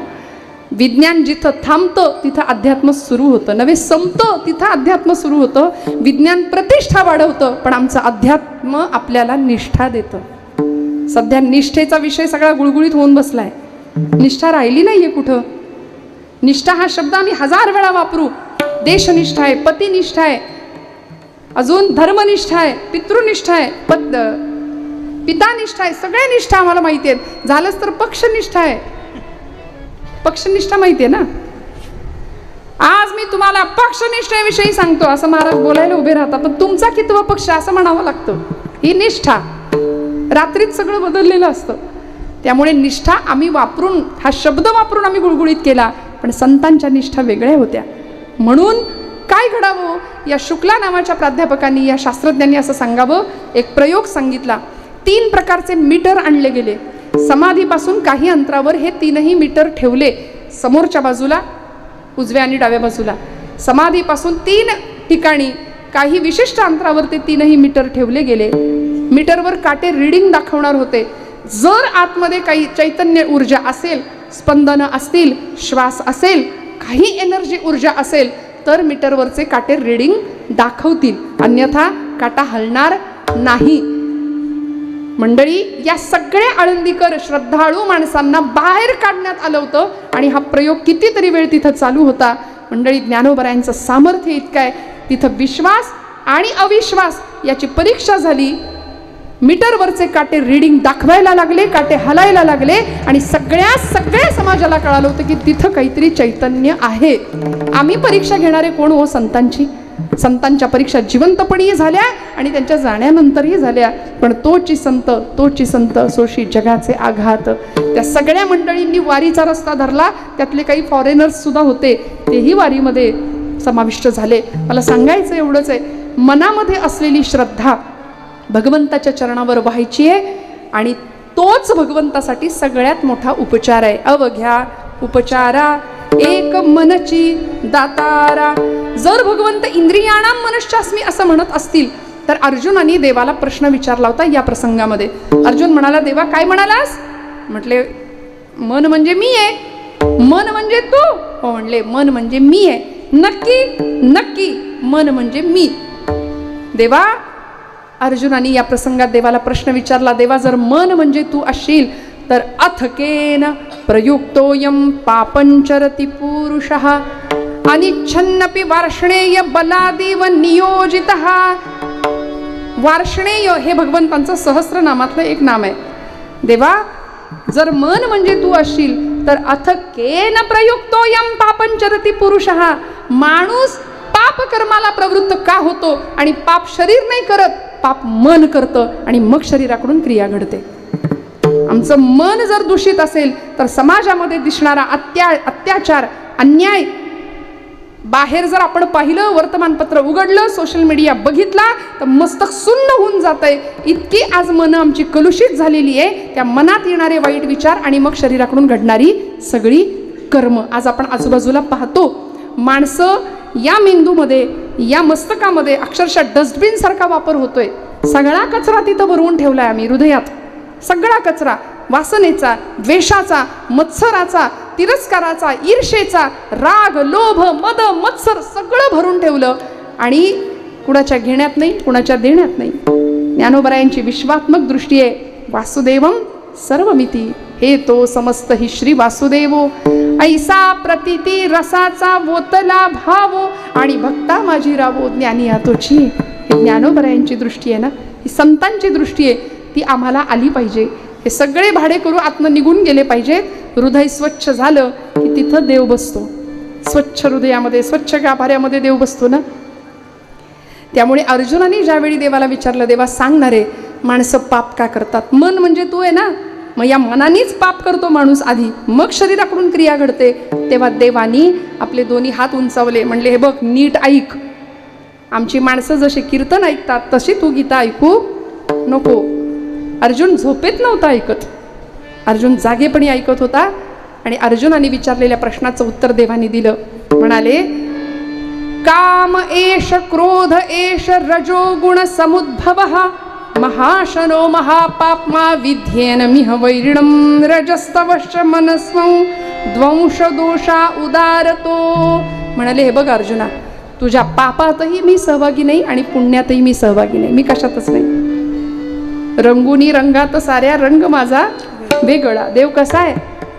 A: विज्ञान जिथं थांबतं तिथं अध्यात्म सुरू होतं, नव्हे संपतं तिथं अध्यात्म सुरू होतं. विज्ञान प्रतिष्ठा वाढवतं, पण आमचं अध्यात्म आपल्याला निष्ठा देतं. सध्या निष्ठेचा विषय सगळा गुळगुळीत होऊन बसलाय. निष्ठा राहिली नाहीये कुठं. निष्ठा हा शब्द आम्ही 1000 वेळा वापरू. देशनिष्ठा आहे, पतिनिष्ठा आहे, अजून धर्मनिष्ठा आहे, पितृनिष्ठा आहे, पितानिष्ठा आहे, सगळ्या निष्ठा आम्हाला माहिती आहेत. झालंच तर पक्षनिष्ठा आहे. पक्षनिष्ठा माहिती आहे ना. आज मी तुम्हाला पक्षनिष्ठेविषयी सांगतो असं महाराज बोलायला उभे राहतात, पण तुमचा कितवा पक्ष असं म्हणावं लागतं. ही निष्ठा रात्रीत सगळं बदललेलं असतं. त्यामुळे निष्ठा आम्ही वापरून, हा शब्द वापरून आम्ही गुळगुळीत केला, पण संतांच्या निष्ठा वेगळ्या होत्या. म्हणून काय घडावं, या शुक्ला नावाच्या प्राध्यापकांनी, या शास्त्रज्ञांनी असं सांगावं, एक प्रयोग सांगितला. 3 प्रकारचे मीटर आणले गेले. समाधीपासून काही अंतरावर हे 3ही मीटर ठेवले, समोरच्या बाजूला, उजव्या आणि डाव्या बाजूला. समाधीपासून 3 ठिकाणी काही विशिष्ट अंतरावर ते 3ही मीटर ठेवले गेले. मीटरवर काटे रीडिंग दाखवणार होते. जर आतमध्ये काही चैतन्य ऊर्जा असेल, स्पंदनं असतील, श्वास असेल, काही एनर्जी ऊर्जा असेल, तर मीटरवरचे काटे रीडिंग दाखवतील, अन्यथा काटा हलणार नाही. मंडळी, या सगळ्या आळंदीकर श्रद्धाळू माणसांना बाहेर काढण्यात आलं होतं आणि हा प्रयोग कितीतरी वेळ तिथं चालू होता. मंडळी, ज्ञानोबरायांचं सामर्थ्य इतकं आहे, तिथं विश्वास आणि अविश्वास याची परीक्षा झाली. मीटरवरचे काटे रीडिंग दाखवायला लागले, काटे हलायला लागले आणि सगळ्या समाजाला कळालं होतं की तिथं काहीतरी चैतन्य आहे. आम्ही परीक्षा घेणारे कोण हो? संतांची. संतांच्या परीक्षा जिवंतपणीही झाल्या आणि त्यांच्या जाण्यानंतरही झाल्या. पण तोची संत सोशी जगाचे आघात. त्या सगळ्या मंडळींनी वारीचा रस्ता धरला. त्यातले काही फॉरेनर्स सुद्धा होते, तेही वारीमध्ये समाविष्ट झाले. मला सांगायचं एवढंच आहे, मनामध्ये असलेली श्रद्धा भगवंताच्या चरणावर व्हायची आहे आणि तोच भगवंतासाठी सगळ्यात मोठा उपचार आहे. अवघ्या उपचारा एक मनची दातारा. जर भगवंत इंद्रियाणाम मनश्चास्मी असं म्हणत असतील, तर अर्जुनाने देवाला प्रश्न विचारला होता या प्रसंगामध्ये. अर्जुन म्हणाला, देवा काय म्हणालास? म्हटले, मन म्हणजे मी आहे. मन म्हणजे तू? हो म्हणले, मन म्हणजे मी आहे. नक्की? नक्की, मन म्हणजे मी. देवा, अर्जुनाने या प्रसंगात देवाला प्रश्न विचारला, देवा जर मन म्हणजे तू असशील तर अथकेन प्रयुक्तोयम पापंचरति पुरुषः अनिच्छन्नपि वार्ष्णेय बलादिव नियोजितः. वार्ष्णेय हे भगवंतांचं सहस्रनामातलं एक नाम आहे. देवा, जर मन म्हणजे तू असशील तर अथकेन प्रयुक्तोयम पापंचरति पुरुषः. माणूस पाप कर्माला प्रवृत्त का होतो? आणि पाप शरीर नाही करत, पाप मन करतं आणि मग शरीराकडून क्रिया घडते. आमचं मन जर दूषित असेल तर समाजामध्ये दिसणारा अत्याचार, अन्याय, बाहेर जर आपण पाहिलं, वर्तमानपत्र उघडलं, सोशल मीडिया बघितला, तर मस्तक सुन्न होऊन जातंय. इतकी आज मन आमची कलुषित झालेली आहे. त्या मनात येणारे वाईट विचार आणि मग शरीराकडून घडणारी सगळी कर्म आज आपण आजूबाजूला पाहतो. माणसं या मेंदूमध्ये, या मस्तकामध्ये अक्षरशः डस्टबिन सारखा वापर होतोय. सगळा कचरा तिथं भरवून ठेवलाय आम्ही हृदयात. सगळा कचरा, वासनेचा, द्वेषाचा, मत्सराचा, तिरस्काराचा, ईर्षेचा, राग, लोभ, मद, मत्सर सगळं भरून ठेवलं आणि कुणाच्या घेण्यात नाही, कुणाच्या देण्यात नाही. ज्ञानोबरायांची विश्वात्मक दृष्टी आहे. वासुदेवम सर्वमिती हे तो समस्त हि श्री वासुदेवो. ऐसा प्रतिती रसाचा वोतला भावो आणि भक्ता माझी रावो ज्ञानी आतोची. हे ज्ञानोबरायांची दृष्टी आहे ना, ही संतांची दृष्टी आहे, ती आम्हाला आली पाहिजे. हे सगळे भाडे करू आत्म निघून गेले पाहिजेत. हृदय स्वच्छ झालं की तिथं देव बसतो. स्वच्छ हृदयामध्ये, स्वच्छ गाभाऱ्यामध्ये देव बसतो ना. त्यामुळे अर्जुनाने ज्यावेळी देवाला विचारलं, देवा सांगणार आहे माणसं पाप का करतात? मन म्हणजे तू आहे ना, मग या मनानेच पाप करतो माणूस आधी, मग शरीराकडून क्रिया घडते. तेव्हा देवानी आपले दोन्ही हात उंचावले, म्हणले, हे बघ नीट ऐक. आमची माणसं जशी कीर्तन ऐकतात तशी तू गीता ऐकू नको. अर्जुन झोपेत नव्हता ऐकत, अर्जुन जागेपणी ऐकत होता. आणि अर्जुनाने विचारलेल्या प्रश्नाचं उत्तर देवाने दिलं. म्हणाले, काम एष क्रोध एष रजोगुण समुद्भवः महाशनो महापाप्मा विध्येन मिह वैरिणं रजस्तवश्च मनस्वं द्वंश दोषा उदारतो. म्हणाले, हे बघ अर्जुना, तुझ्या पापातही मी सहभागी नाही आणि पुण्यातही मी सहभागी नाही. मी कशातच नाही. रंगुनी रंगात साऱ्या रंग माझा वेगळा. देव कसा आहे?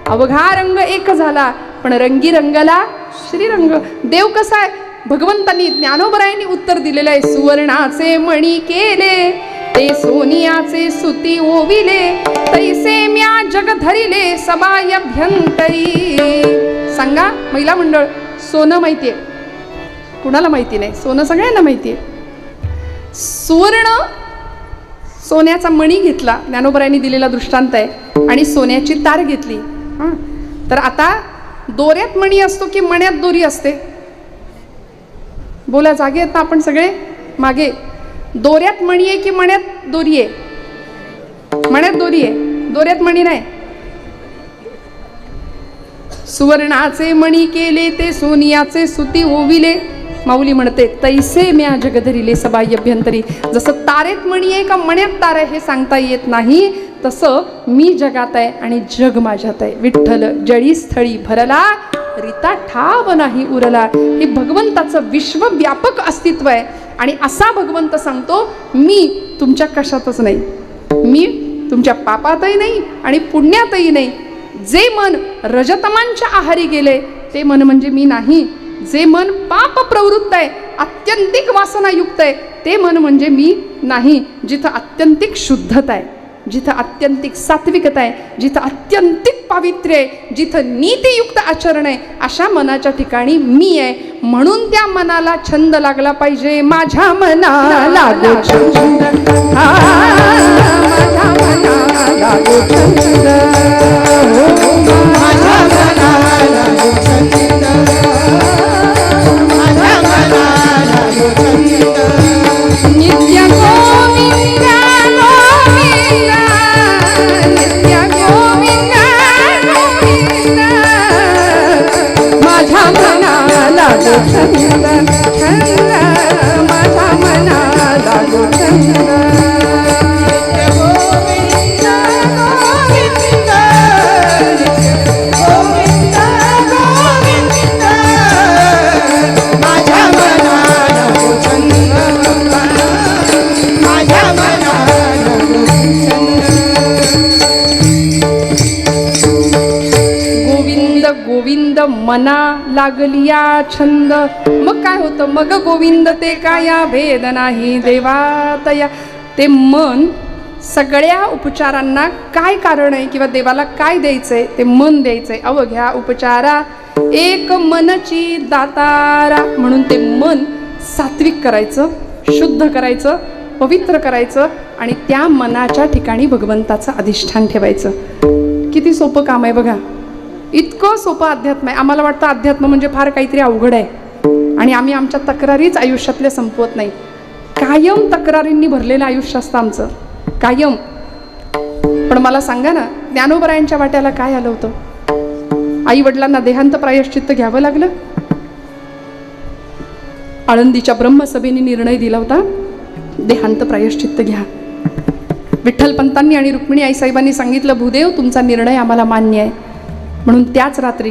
A: अवघा रंग एक झाला पण रंगी रंगला श्रीरंग. देव कसा आहे? भगवंतांनी ज्ञानोबरायांनी उत्तर दिलेलं आहे. सुवर्णाचे मणी केले ते सोनियाचे सुती ओविले तैसे म्या जग धरिले सबायभ्यंतरी. सांगा महिला मंडळ, सोनं माहिती आहे, कुणाला माहिती नाही? सोनं सगळ्यांना माहिती आहे. सुवर्ण, सोन्याचा मणी घेतला, ज्ञानोबरायांनी दिलेला दृष्टांत आहे, आणि सोन्याची तार घेतली. हां, तर आता दोऱ्यात मणी असतो की मण्यात दोरी असते? बोला, जागे आहेत ना आपण सगळे? मागे, दोऱ्यात मणी आहे की मण्यात दोरी आहे? मण्यात दोरी आहे, दोऱ्यात मणी नाही. सुवर्णाचे मणी केले ते सोनियाचे सुती ओविले, माऊली म्हणते तैसे म्या जगधरिले सबाई अभ्यंतरी. जसं तारेत मणी आहे का मण्यात तार आहे हे सांगता येत नाही, तसं मी जगात आहे आणि जग माझ्यात आहे. विठ्ठल जळी स्थळी भरला, रीता ठाव नाही उरला. हे भगवंताचं विश्वव्यापक अस्तित्व आहे. आणि असा भगवंत सांगतो, मी तुमच्या कशातच नाही, मी तुमच्या पापातही नाही आणि पुण्यातही नाही. जे मन रजतमांच्या आहारी गेले ते मन म्हणजे मी नाही. जे मन पाप प्रवृत्त आहे, आत्यंतिक वासनायुक्त आहे, ते मन म्हणजे मी नाही. जिथं आत्यंतिक शुद्धता आहे, जिथं आत्यंतिक सात्विकता आहे, जिथं आत्यंतिक पावित्र्य आहे, जिथं नीतियुक्त आचरण आहे, अशा मनाच्या ठिकाणी मी आहे. म्हणून त्या मनाला छंद लागला पाहिजे. माझ्या मनाला लागो छंद, माझ्या मनाला लागो छंद,
B: माझ्या मनाला लागो छंद, माझ्या मनाला लागो छंद.
A: नित्य गोविंदा गोविंदा, नित्य गोविंदा गोविंदा, माझ्या मनाला लागो छंद, छंद, माझ्या मनाला लागो छंद. गोविंद मना लागलिया छंद. मग काय होतं? मग गोविंद ते काया भेद नाही देवातया. ते मन सगळ्या उपचारांना काय कारण आहे किंवा देवाला काय द्यायचंय ते मन द्यायचंय. अवघ्या उपचारा एक मनची दातारा. म्हणून ते मन सात्विक करायचं, शुद्ध करायचं, पवित्र करायचं आणि त्या मनाच्या ठिकाणी भगवंताचं अधिष्ठान ठेवायचं. किती सोपं काम आहे बघा. इतकं सोपं अध्यात्म आहे. आम्हाला वाटतं अध्यात्म म्हणजे फार काहीतरी अवघड आहे आणि आम्ही आमच्या तक्रारीच आयुष्यातल्या संपवत नाही. कायम तक्रारींनी भरलेलं आयुष्य असतं आमचं, कायम. पण मला सांगा ना, ज्ञानोबरायांच्या वाट्याला काय आलं होतं? आई वडिलांना देहांत प्रायश्चित्त घ्यावं लागलं. आळंदीच्या ब्रह्मसभेने निर्णय दिला होता, देहांत प्रायश्चित्त घ्या. विठ्ठलपंतांनी आणि रुक्मिणी आईसाहेबांनी सांगितलं, भूदेव तुमचा निर्णय आम्हाला मान्य आहे. म्हणून त्याच रात्री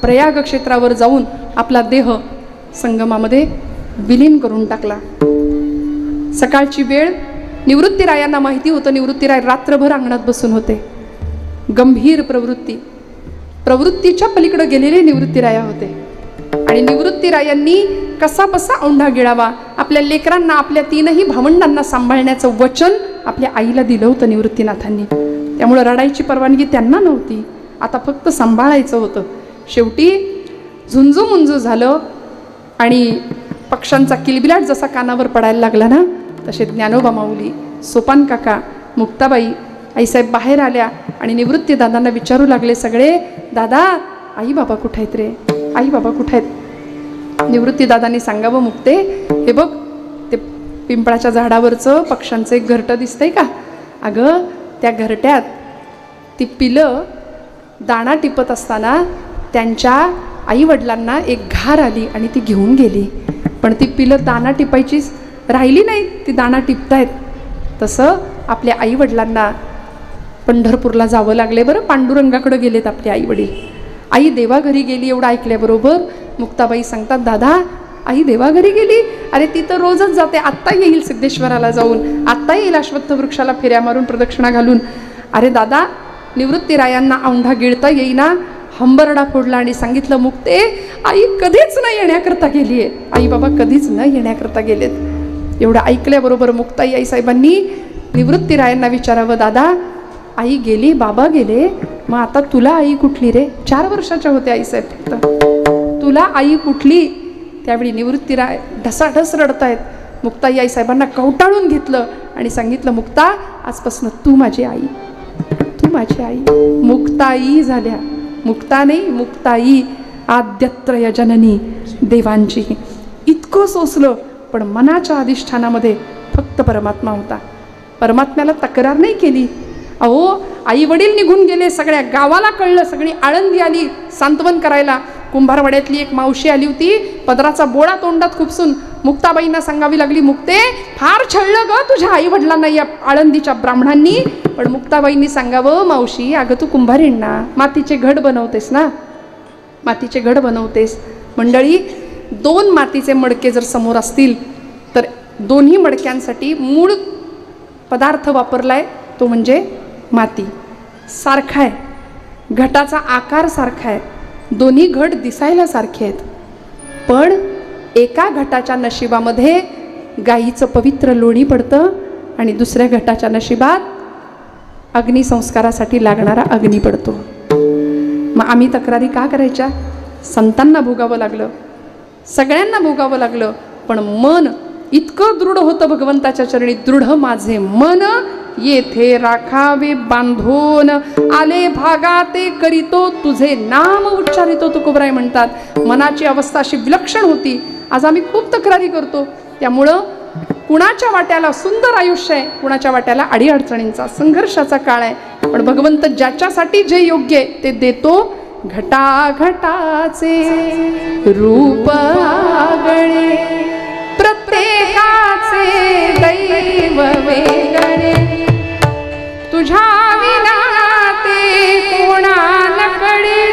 A: प्रयाग क्षेत्रावर जाऊन आपला देह संगमामध्ये विलीन करून टाकला. सकाळची वेळ, निवृत्तीरायांना माहिती होतं, निवृत्तीराय रात्रभर अंगणात बसून होते. गंभीर प्रवृत्तीच्या पलीकडे गेलेले निवृत्तीराया होते. आणि निवृत्तीरायांनी कसा बसा औंढा गिळावा, आपल्या लेकरांना, आपल्या तीनही भावंडांना सांभाळण्याचं वचन आपल्या आईला दिलं होतं निवृत्तीनाथांनी. त्यामुळं रडायची परवानगी त्यांना नव्हती, आता फक्त सांभाळायचं होतं. शेवटी झुंजू मुंजू झालं आणि पक्ष्यांचा किलबिलाट जसा कानावर पडायला लागला ना, तसे ज्ञानोबा माऊली, सोपान काका, मुक्ताबाई, आईसाहेब बाहेर आल्या आणि निवृत्ती दादांना विचारू लागले सगळे, दादा आई बाबा कुठे आहेत रे, आई बाबा कुठे आहेत? निवृत्ती दादांनी सांगावं, मुक्ते हे बघ ते पिंपळाच्या झाडावरचं पक्ष्यांचं एक घरटं दिसतंय का? अगं त्या घरट्यात ती पिलं दाणा टिपत असताना त्यांच्या आईवडिलांना एक घार आली आणि ती घेऊन गेली. पण ती पिलं दाणा टिपायचीच राहिली नाही, ती दाणा टिपतायत. तसं आपल्या आईवडिलांना पंढरपूरला जावं लागले. बरं, पांडुरंगाकडे गेलेत आपले आईवडील. आई देवाघरी गेली एवढं ऐकल्याबरोबर मुक्ताबाई सांगतात, दादा आई देवाघरी गेली? अरे ती तर रोजच जाते, आत्ता येईल सिद्धेश्वराला जाऊन, आत्ता येईल अश्वत्थ वृक्षाला फेऱ्या मारून प्रदक्षिणा घालून. अरे दादा, निवृत्तीरायांना औंढा गिळता येईना, हंबरडा फोडला आणि सांगितलं, मुक्ते आई कधीच न येण्याकरता गेली आहे, आई बाबा कधीच न येण्याकरता गेलेत. एवढं ऐकल्याबरोबर मुक्ताई आईसाहेबांनी निवृत्तीरायांना विचारावं, दादा आई गेली, बाबा गेले, मग आता तुला आई कुठली रे? 4 वर्षाच्या होत्या आईसाहेब फक्त. तुला आई कुठली? त्यावेळी निवृत्तीराय ढसाढस रडतायत. मुक्ताई आई साहेबांना कवटाळून घेतलं आणि सांगितलं, मुक्ता, आजपासून तू माझी आई, तू माझी आई. मुक्ताई झाल्या. मुक्ता नाही, मुक्ताई. आद्यत्रय जननी देवांची. इतकं सोसलं, पण मनाच्या अधिष्ठानामध्ये फक्त परमात्मा होता. परमात्म्याला तक्रार नाही केली. अहो, आई वडील निघून गेले, सगळ्या गावाला कळलं, सगळी आळंदी आली सांत्वन करायला. कुंभारवाड्यातली एक मावशी आली होती, पदराचा बोळा तोंडात खुपसून मुक्ताबाईंना सांगावी लागली, मुक्ते, फार छळलं ग तुझ्या आई वडिलांना या आळंदीच्या ब्राह्मणांनी. पण मुक्ताबाईंनी सांगावं, मावशी, अगं तू कुंभारीण ना, मातीचे घड बनवतेस ना, मातीचे घड बनवतेस. मंडळी, 2 मातीचे मडके जर समोर असतील तर दोन्ही मडक्यांसाठी मूळ पदार्थ वापरलाय तो म्हणजे माती. सारखा आहे, घटाचा आकार सारखा आहे, दोन्ही घट दिसायला सारखे आहेत, पण एका घटाच्या नशिबामध्ये गाईचं पवित्र लोणी पडतं आणि दुसऱ्या घटाच्या नशिबात अग्निसंस्कारासाठी लागणारा अग्नी पडतो. मग आम्ही तक्रारी का करायच्या? संतांना भोगावं लागलं, सगळ्यांना भोगावं लागलं, पण मन इतकं दृढ होतं भगवंताच्या चरणी. दृढ माझे मन येथे राखावे बांधून, आले भागाते करीतो तुझे नाम उच्चारितो, तुकोबराय म्हणतात. मनाची अवस्था अशी विलक्षण होती. आज आम्ही खूप तक्रारी करतो. त्यामुळं कुणाच्या वाट्याला सुंदर आयुष्य आहे, कुणाच्या वाट्याला अडीअडचणींचा संघर्षाचा काळ आहे, पण भगवंत ज्याच्यासाठी जे योग्य आहे ते देतो. घटाघटाचे रूप आगळे, प्रत्येकाचे दैव वेगळे, तुझ्या विना ते कोणाला कळे,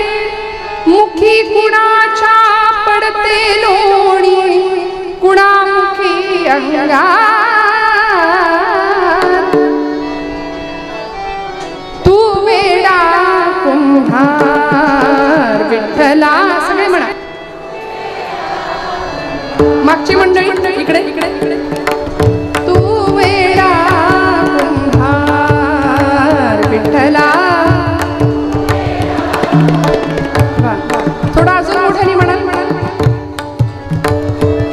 A: मुखी कुणाच्या पडते लोणी, कुणामुखी अंगार, तू वेडा कुंभार विठ्ठला. सगळे म्हणा, मागची मंडळी इकडे इकडे. तू वेडा कुंभार विठ्ठला. थोडा अजून मोठ्याने म्हणाल.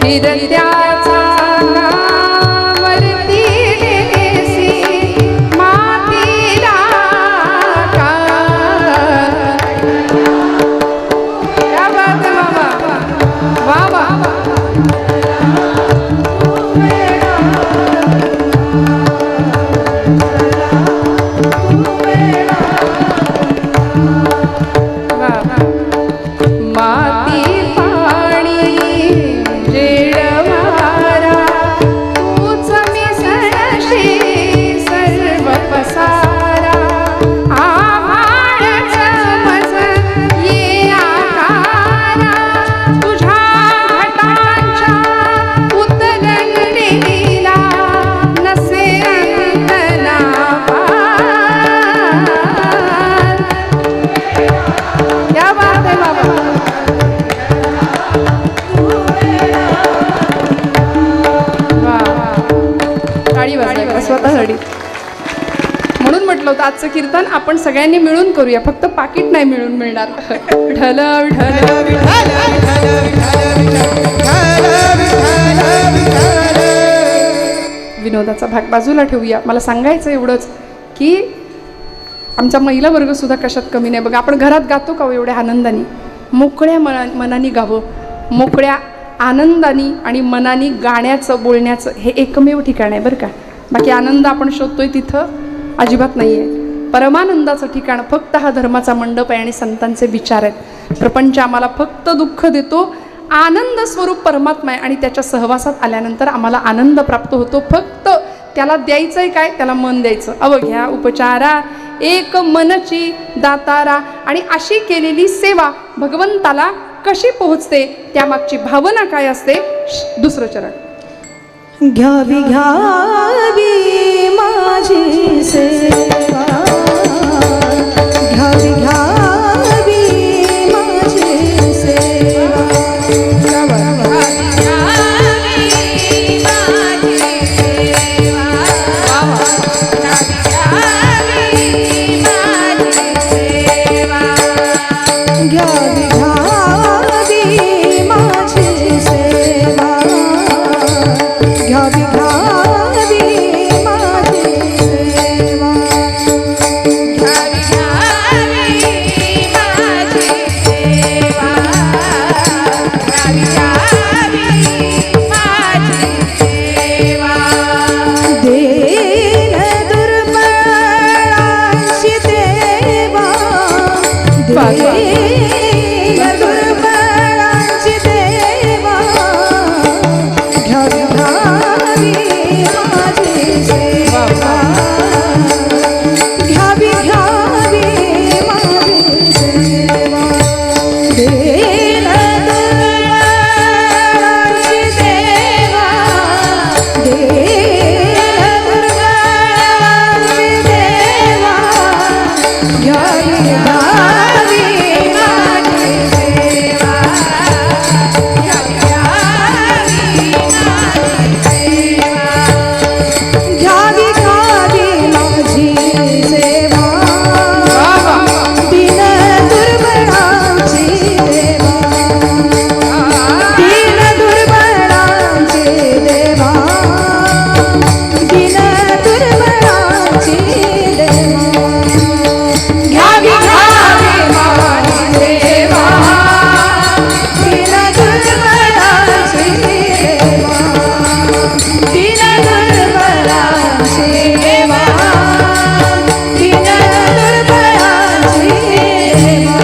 A: हिरत्याचा नावरती देसी मातीला का. क्या बात है बाबा, वा वा. माती पाणी जेडवारा, तूच मिसळशी सर्व पसारा. आभाळ चमच ये आकारा, तुझ्या घटांच्या उतगंडीला नसे अंतना पार. क्या बात है बाबा. टाळी वाजवा स्वतःसाठी. म्हणून म्हटलं होतं आजचं कीर्तन आपण सगळ्यांनी मिळून करूया, फक्त पाकिट नाही मिळून मिळणार. ढल ढल विनोदाचा भाग बाजूला ठेवूया. मला सांगायचं एवढंच की आमचा महिला वर्ग सुद्धा कशात कमी नाही. बघा, आपण घरात गातो का एवढ्या आनंदाने? मोकळ्या मनाने गावं, मोकळ्या आनंदाने आणि मनाने गाण्याचं बोलण्याचं हे एकमेव ठिकाण आहे बरं का. बाकी आनंद आपण शोधतोय तिथं अजिबात नाही आहे. परमानंदाचं ठिकाण फक्त हा धर्माचा मंडप आहे आणि संतांचे विचार आहेत. प्रपंच आम्हाला फक्त दुःख देतो. आनंद स्वरूप परमात्मा आहे आणि त्याच्या सहवासात आल्यानंतर आम्हाला आनंद प्राप्त होतो. फक्त त्याला द्यायचं आहे काय? त्याला मन द्यायचं. अवघ्या उपचारा एक मनची दातारा. आणि अशी केलेली सेवा भगवंताला कशी पोहोचते, त्यामागची भावना काय असते? दुसरं चरण.
B: घ्यावी घ्यावी माझी सेवा, घ्यावी घ्यावी माझी सेवा, घ्यावी घ्यावी दीन दुर्बलांची देवा घ्यावी घ्यावी माझी सेवा घ्यावी घ्यावी माझी सेवा दीन दुर्बलांची देवा दीन दुर्बलांची देवा घ्यावी घ्यावी माझी सेवा घ्यावी घ्यावी माझी सेवा घ्यावी घ्यावी माझी सेवा दीन दुर्बलांची देवा दीन दुर्बलांची देवा दीन दुर्बलांची देवा घ्यावी घ्यावी माझी सेवा दीन दुर्बलांची देवा दीन दुर्बलांची देवा दीन दुर्बलांची देवा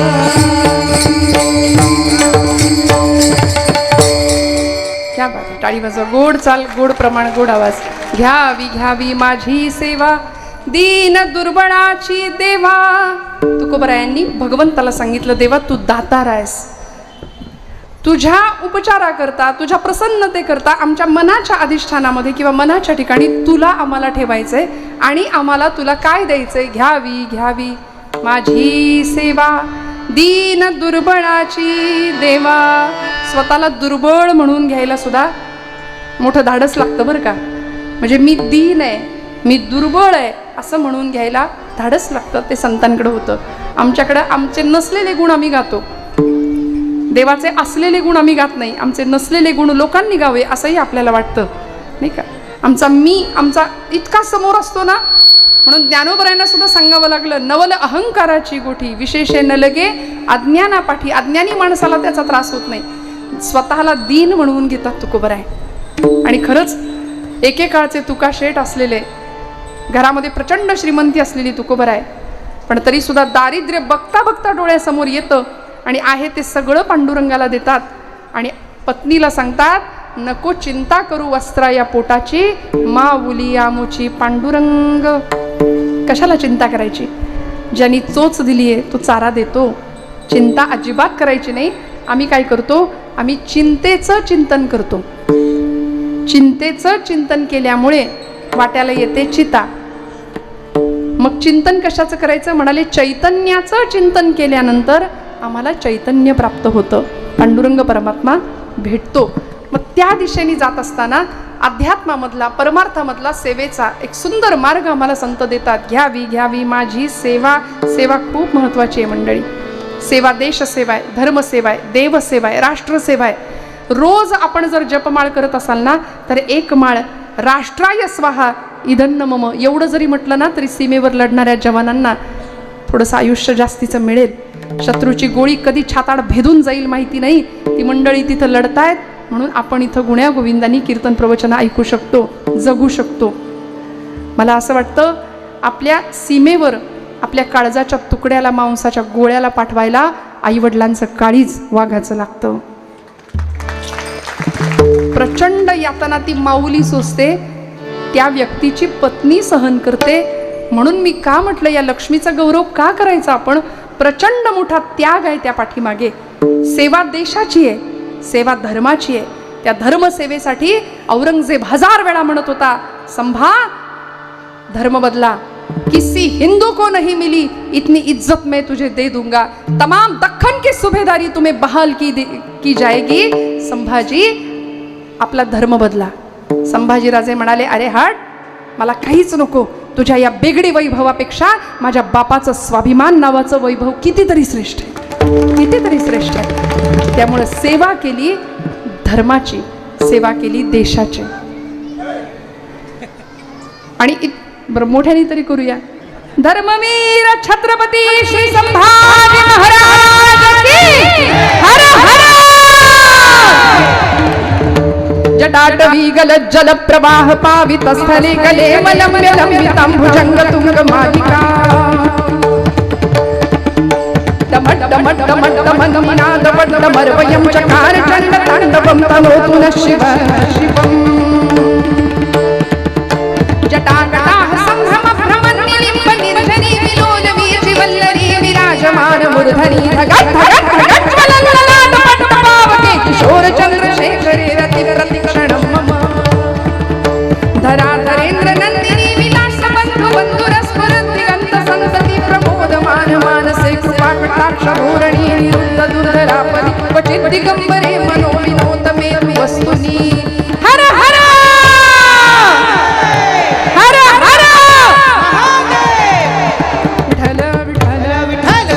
A: क्या बात आहे. टाळी वाजवा. गोड चाल, गोड प्रमाण, गोड आवाज. घ्यावी घ्यावी माझी सेवा दीन दुर्बळाची देवा. तुकोबरायांनी भगवंताला सांगितलं, देवा तू दातार आहेस. तुझ्या उपचाराकरता, तुझ्या प्रसन्नतेकरता आमच्या मनाच्या अधिष्ठानामध्ये किंवा मनाच्या ठिकाणी तुला आम्हाला ठेवायचंय आणि आम्हाला तुला काय द्यायचंय. घ्यावी घ्यावी माझी सेवा दीन दुर्बळाची देवा. स्वतःला दुर्बळ म्हणून घ्यायला सुद्धा मोठं धाडस लागतं बरं का. म्हणजे मी दीन आहे, मी दुर्बळ आहे असं म्हणून घ्यायला धाडस लागतं. ते संतांकडे होतं. आमच्याकडं आमचे नसलेले गुण आम्ही गातो, देवाचे असलेले गुण आम्ही गात नाही. आमचे नसलेले गुण लोकांनी गावे असंही आपल्याला वाटतं नाही का. आमचा इतका समोर असतो ना, म्हणून ज्ञानोबरायांना सुद्धा सांगावं लागलं, नवल अहंकाराची गोठी विशेषे न लगे अज्ञानापाठी. अज्ञानी माणसाला त्याचा त्रास होत नाही. स्वतःला दीन म्हणून घेतात तुकोबराय. आणि खरंच एकेकाळचे तुकाशेठ असलेले, घरामध्ये प्रचंड श्रीमंती असलेली तुकोबराय, पण तरी सुद्धा दारिद्र्य बघता बघता डोळ्यासमोर येतं आणि आहे ते सगळं पांडुरंगाला देतात आणि पत्नीला सांगतात, नको चिंता करू वस्त्रा या पोटाची, माऊली आमुची पांडुरंग. कशाला चिंता करायची? ज्यांनी चोच दिली आहे तो चारा देतो. चिंता अजिबात करायची नाही. आम्ही काय करतो? आम्ही चिंतेचं चिंतन करतो. चिंतेचं चिंतन केल्यामुळे वाट्याला येते चिता. मग चिंतन कशाचं करायचं म्हणाले? चैतन्याचं चिंतन केल्यानंतर आम्हाला चैतन्य प्राप्त होतं, पांडुरंग परमात्मा भेटतो. मग त्या दिशेने जात असताना अध्यात्मामधला, परमार्थामधला सेवेचा एक सुंदर मार्ग आम्हाला संत देतात. घ्यावी घ्यावी माझी सेवा. सेवा खूप महत्त्वाची आहे मंडळी. सेवा देशसेवा आहे, धर्मसेवा आहे, देवसेवा आहे, राष्ट्रसेवा आहे. रोज आपण जर जपमाळ करत असाल ना, तर एक माळ राष्ट्राय स्वाहा इदन्न मम एवढं जरी म्हटलं ना, तरी सीमेवर लढणाऱ्या जवानांना थोडंसं आयुष्य जास्तीचं मिळेल. शत्रूची गोळी कधी छाताड भेदून जाईल माहिती नाही. ती मंडळी तिथं लढतायत म्हणून आपण इथं गुण्या गोविंदांनी कीर्तन प्रवचन ऐकू शकतो, जगू शकतो. मला असं वाटतं, आपल्या सीमेवर आपल्या काळजाच्या तुकड्याला, मांसाच्या गोळ्याला पाठवायला आईवडिलांचं काळीज वाघाचं लागतं. प्रचंड यातना ती माऊली सोसते, त्या व्यक्तीची पत्नी सहन करते. म्हणून मी का म्हटलं, या लक्ष्मीचा गौरव का करायचा आपण? प्रचंड मोठा त्याग आहे त्या पाठीमागे. सेवा देशाची आहे, सेवा धर्माची आहे. त्या धर्मसेवेसाठी औरंगजेब 1000 वेळा म्हणत होता, संभा धर्म बदला, किसी हिंदू को नहीं मिली इतनी इज्जत मैं तुझे दे दूंगा, तमाम दख्खन की सुभेदारी तुम्हें बहाल की जाएगी. संभाजी आपला धर्म बदला. संभाजीराजे म्हणाले, अरे हट, मला काहीच नको. तुझ्या या बेगडी वैभवापेक्षा माझ्या बापाचं स्वाभिमान नावाचं वैभव कितीतरी श्रेष्ठ आहे, कितीतरी श्रेष्ठ आहे. त्यामुळे सेवा केली धर्माची, सेवा केली देशाची. आणि बरं मोठ्याने तरी करूया. धर्मवीर छत्रपती श्री संभाजी महाराज की हर हर. जटाटवी गलत जल प्रवाह पावित स्थले गले मलम्य लंबितांभुजंग तुंग मालिका. टमट मर्वयं चकार चण्ड ताण्डवं तनोतु नः शिवम् जटाकटाः सम्भ्रमभ्रमन्निलिम्ब निर्झरी विलोल वीचिवल्लरी विराजमान मूर्धनी धगत् धगत् धगत् ज्वलल्ललाट पट्टपावके किशोर चन्द्रशेखरे रतिक्षणं मम धराधरेन्द्र नन्दिनी विलास बन्धु बन्धुरस्फुरत् दिगन्त संसति प्रमोदमान मानसे कृपाकटाक्ष धोरणी निरुद्ध दुर्धरापदि क्वचित् दिगम्बरे मनो विनोतमे वस्तुनि हर हर हर हर विठ्ठल विठ्ठल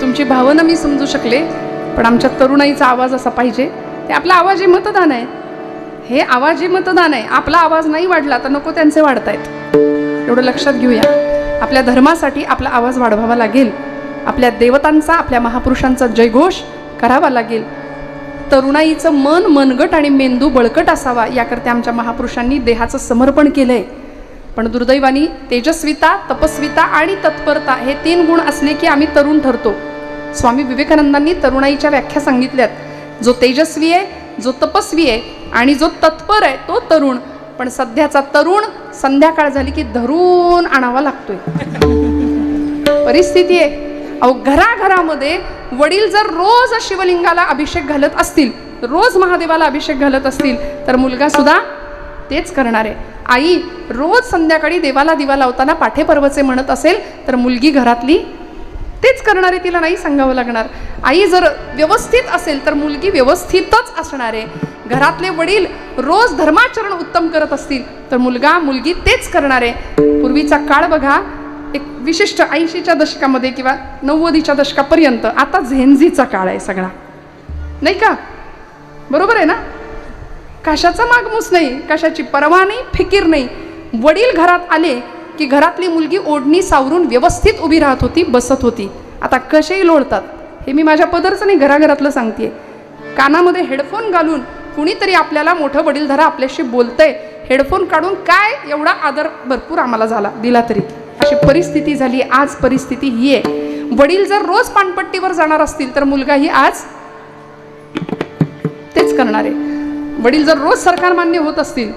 A: तुमची भावना मी समजू शकले, पण आमच्या तरुणाईचा आवाज असा पाहिजे. ते आपला आवाज हे मतदान आहे, हे आवाज हे मतदान आहे. आपला आवाज नाही वाढला तर नको त्यांचे वाढतायत, एवढं लक्षात घेऊया. आपल्या धर्मासाठी आपला आवाज वाढवावा लागेल, आपल्या देवतांचा आपल्या महापुरुषांचा जयघोष करावा लागेल. तरुणाईचं मन मनगट आणि मेंदू बळकट असावा याकरता आमच्या महापुरुषांनी देहाचं समर्पण केलंय. पण दुर्दैवानी तेजस्विता, तपस्विता आणि तत्परता हे 3 गुण असले की आम्ही तरुण ठरतो. स्वामी विवेकानंदांनी तरुणाईच्या व्याख्या सांगितल्यात. जो तेजस्वी आहे, जो तपस्वी आहे आणि जो तत्पर आहे तो तरुण. पण सध्याचा तरुण संध्याकाळ झाली की धरून आणावा लागतोय. परिस्थिती आहे. अहो, घराघरामध्ये वडील जर रोज शिवलिंगाला अभिषेक घालत असतील, रोज महादेवाला अभिषेक घालत असतील, तर मुलगा सुद्धा तेच करणार आहे. आई रोज संध्याकाळी देवाला दिवा लावताना पाठे पर्वचे म्हणत असेल तर मुलगी घरातली तेच करणार आहे, तिला नाही सांगावं लागणार. आई जर व्यवस्थित असेल तर मुलगी व्यवस्थितच असणार आहे. घरातले वडील रोज धर्माचरण उत्तम करत असतील तर मुलगा मुलगी तेच करणार आहे. पूर्वीचा काळ बघा, एक विशिष्ट 80च्या दशकामध्ये किंवा 90च्या दशकापर्यंत, आता झेनझीचा काळ आहे सगळा, नाही का? बरोबर आहे ना? कशाचा मागमूस नाही, कशाची पर्वा नाही, फिकीर नाही. वडील घरात आले की घरातली मुलगी ओढणी सावरून व्यवस्थित उभी राहत होती, बसत होती. आता कसेही लोळतात, हे मी माझ्या पदरचं नाही, घराघरातलं सांगतेय. कानामध्ये हेडफोन घालून कुणीतरी आपल्याला मोठं वडीलधारा आपल्याशी बोलतंय, हेडफोन काढून काय एवढा आदर भरपूर आम्हाला झाला दिला तरी, अशी परिस्थिती झाली. आज परिस्थिती ही आहे. वडील जर रोज पानपट्टीवर जाणार असतील तर मुलगाही आज तेच करणार आहे. वडील जर रोज सरकार मान्य होत असतील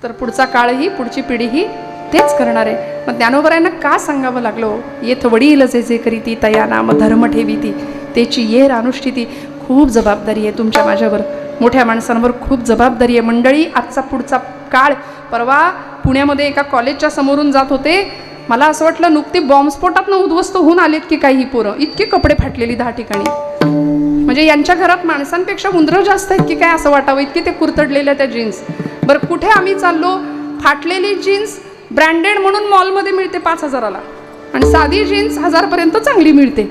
A: तर पुढचा काळही, पुढची पिढीही तेच करणार आहे. मग ज्ञानोबरायांना का सांगावं लागलो, येथ वडील जे जे करीती तया नाम धर्म ठेवीती त्याची येर अनुष्ठिती. खूप जबाबदारी आहे तुमच्या माझ्यावर, मोठ्या माणसांवर खूप जबाबदारी आहे. मंडळी, आजचा पुढचा काळ. परवा पुण्यामध्ये एका कॉलेजच्या समोरून जात होते, मला असं वाटलं नुकती बॉम्बस्फोटातनं उद्ध्वस्त होऊन आलेत की काही पोरं. इतके कपडे फाटलेली 10 ठिकाणी, म्हणजे यांच्या घरात माणसांपेक्षा उंदरं जास्त आहेत की काय असं वाटावं, इतके ते कुरतडलेल्या त्या जीन्स. बरं, कुठे आम्ही चाललो, फाटलेली जीन्स ब्रँडेड म्हणून मॉलमध्ये मिळते 5,000ला आणि साधी जीन्स 1000पर्यंत चांगली मिळते.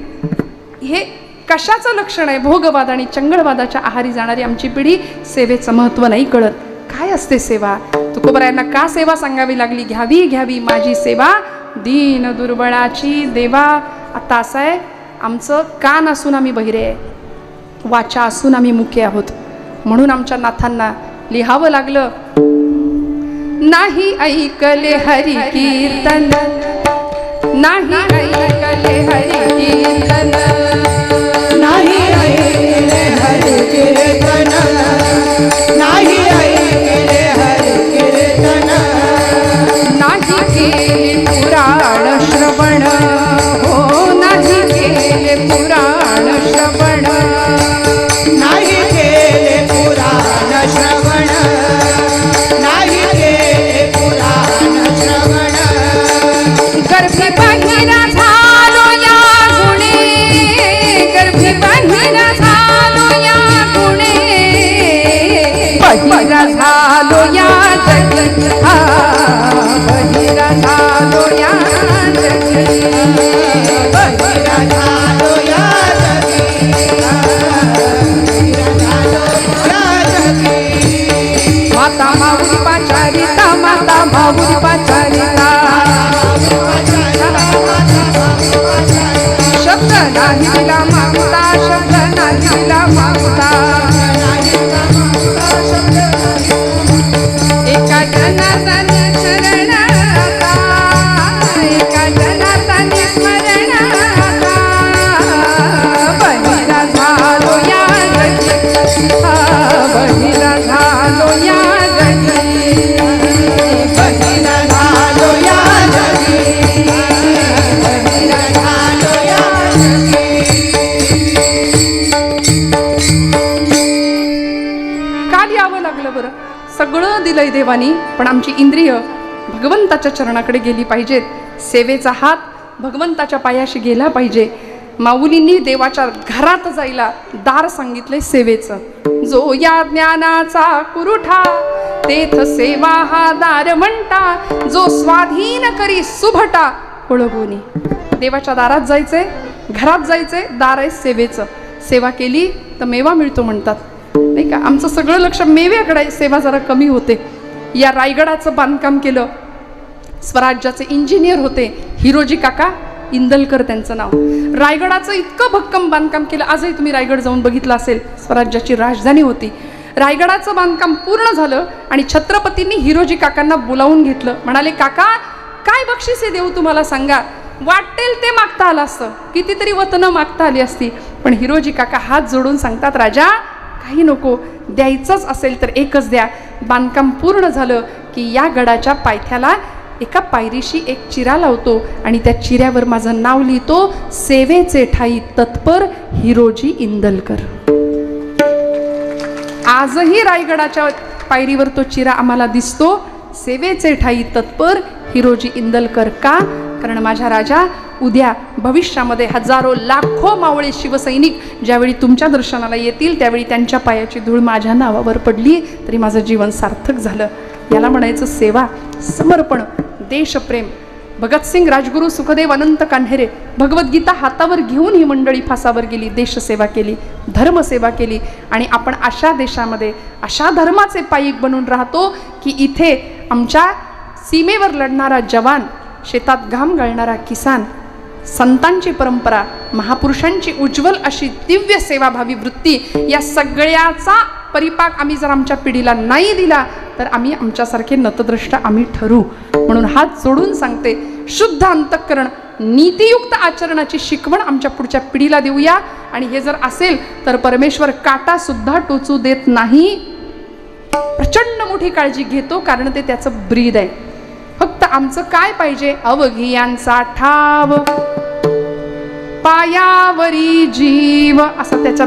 A: हे कशाचं लक्षण आहे? भोगवाद आणि चंगळवादाच्या आहारी जाणारी आमची पिढी. सेवेचं महत्त्व नाही कळत. काय असते सेवा? तुकोबरायांना का सेवा सांगावी लागली? घ्यावी घ्यावी माझी सेवा दीन दुर्बळाची देवा. आता असं आहे, आमचं कान असून आम्ही बहिरे आहे, वाचा असून आम्ही मुके आहोत. म्हणून आमच्या नाथांना लिहावं लागलं, नाही ऐकले हरी कीर्तन, नाही ऐकले हरी कीर्तन,
B: नाही ऐकले हरी कीर्तन, नाही ऐकले हरी कीर्तन,
A: नाही केले पुराण श्रवण, हो नाही केले पुराण श्रवण,
B: नाही केले पुराण श्रवण, नाही केले पुराण श्रवण.
A: गर्भी बाहिरा झालो या गुणे, गर्भी बाहिरा झालो या गुणे, बहिरा झालो या जगी, हा बहिरा झालो या जगी,
B: बहिरा झालो या जगी, बहिरा झालो या जगी.
A: माता माऊली पाचारिता, माता माऊली पाचारिता, शब्द नाही दिला मागता, शब्द नाही दिला मागता, एका जनार्दन शरण आता, का द्यावं लागलं बरं? सगळं दिलंय देवानी, पण आमची इंद्रिय भगवंताच्या चरणाकडे गेली पाहिजेत. सेवेचा हात भगवंताच्या पायाशी गेला पाहिजे. माऊलींनी देवाच्या घरात जायला दार सांगितलंय सेवेचं. जो या ज्ञानाचा कुरुठा तेथ सेवा हा दार म्हणता. जो स्वाधीन करी सुभटा ओळगोनी. देवाच्या दारात जायचंय, घरात जायचंय, दार आहे सेवेचं. सेवा केली तर मेवा मिळतो म्हणतात, नाही का? आमचं सगळं लक्ष मेव्याकडे, सेवा जरा कमी होते. या रायगडाचं बांधकाम केलं, स्वराज्याचे इंजिनियर होते हिरोजी काका इंदलकर त्यांचं नाव. रायगडाचं इतकं भक्कम बांधकाम केलं. आजही तुम्ही रायगड जाऊन बघितलं असेल, स्वराज्याची राजधानी होती. रायगडाचं बांधकाम पूर्ण झालं आणि छत्रपतींनी हिरोजी काकांना बोलावून घेतलं. म्हणाले, काका काय बक्षिसे देऊ तुम्हाला सांगा. वाटेल ते मागता आलं असतं, कितीतरी वतनं मागता आली असती, पण हिरोजी काका हात जोडून सांगतात, राजा काही नको, द्यायचंच असेल तर एकच द्या. बांधकाम पूर्ण झालं की या गडाच्या पायथ्याला एका पायरीशी एक चिरा लावतो आणि त्या चिऱ्यावर माझं नाव लिहितो, सेवेचे ठाई तत्पर हिरोजी इंदलकर. आजही रायगडाच्या पायरीवर तो चिरा आम्हाला दिसतो, सेवेचे ठाई तत्पर हिरोजी इंदलकर. का? कारण माझ्या राजा, उद्या भविष्यामध्ये हजारो लाखो मावळे शिवसैनिक ज्यावेळी तुमच्या दर्शनाला येतील त्यावेळी त्यांच्या पायाची धूळ माझ्या नावावर पडली तरी माझं जीवन सार्थक झालं. याला म्हणायचं सेवा, समर्पण, देशप्रेम. भगतसिंग, राजगुरू, सुखदेव, अनंत कान्हेरे भगवद्गीता हातावर घेऊन ही मंडळी फासावर गेली, देशसेवा केली, धर्मसेवा केली. आणि आपण अशा देशामध्ये अशा धर्माचे पायीक बनून राहतो की इथे आमच्या सीमेवर लढणारा जवान, शेतात घाम गाळणारा किसान, संतांची परंपरा, महापुरुषांची उज्ज्वल अशी दिव्य सेवाभावी वृत्ती, या सगळ्याचा परिपाक आम्ही जर आमच्या पिढीला नाही दिला तर आम्ही आमच्यासारखे नतद्रष्टा आम्ही ठरू. म्हणून हात जोडून सांगते, शुद्ध अंतःकरण, नीतियुक्त आचरणाची शिकवण आमच्या पुढच्या पिढीला देऊया. आणि हे जर असेल तर परमेश्वर काटा सुद्धा टोचू देत नाही. प्रचंड मोठी काळजी घेतो, कारण ते त्याचं ब्रीद आहे. फक्त आमचं काय पाहिजे? अवघियांचा ठाव पायावरी जीव, असा त्याच्या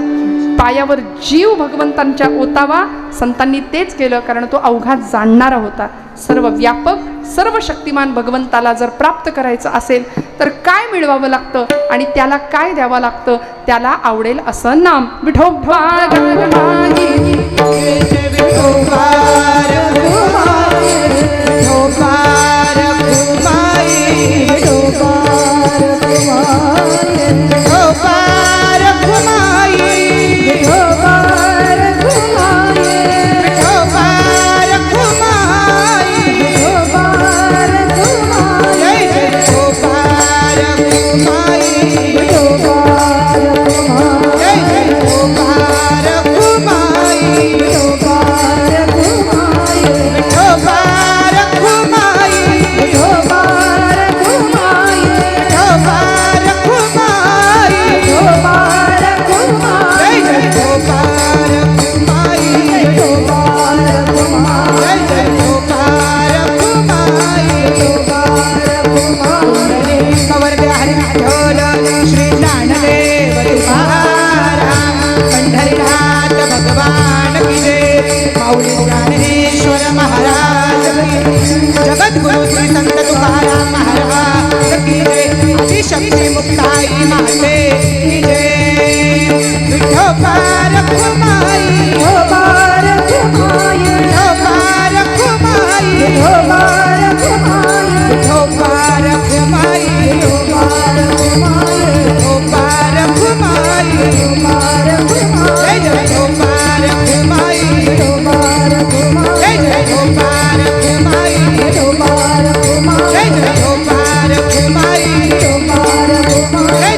A: पायावर जीव भगवंतांच्या ओतावा. संतांनी तेच केलं, कारण तो अवघात जाणणारा होता. सर्व व्यापक, सर्व शक्तिमान भगवंताला जर प्राप्त करायचं असेल तर काय मिळवावं लागतं आणि त्याला काय द्यावं लागतं? त्याला आवडेल असं नाम. विठोबा
B: जगद्गुरु श्री संत तुकाराम महाराज की जय. आदिशक्ती मुक्ताई माते की जय. विठोबा रखुमाई, विठोबा रखुमाई, विठोबा रखुमाई, विठोबा रखुमाई, विठोबा रखुमाई, विठोबा रखुमाई, विठोबा रखुमाई, विठोबा रखुमाई, जय विठोबा रखुमाई, विठोबा रखुमाई, जय विठोबा रखुमाई, विठोबा रखुमाई, जय विठोबा रखुमाई, विठोबा रखुमाई, जय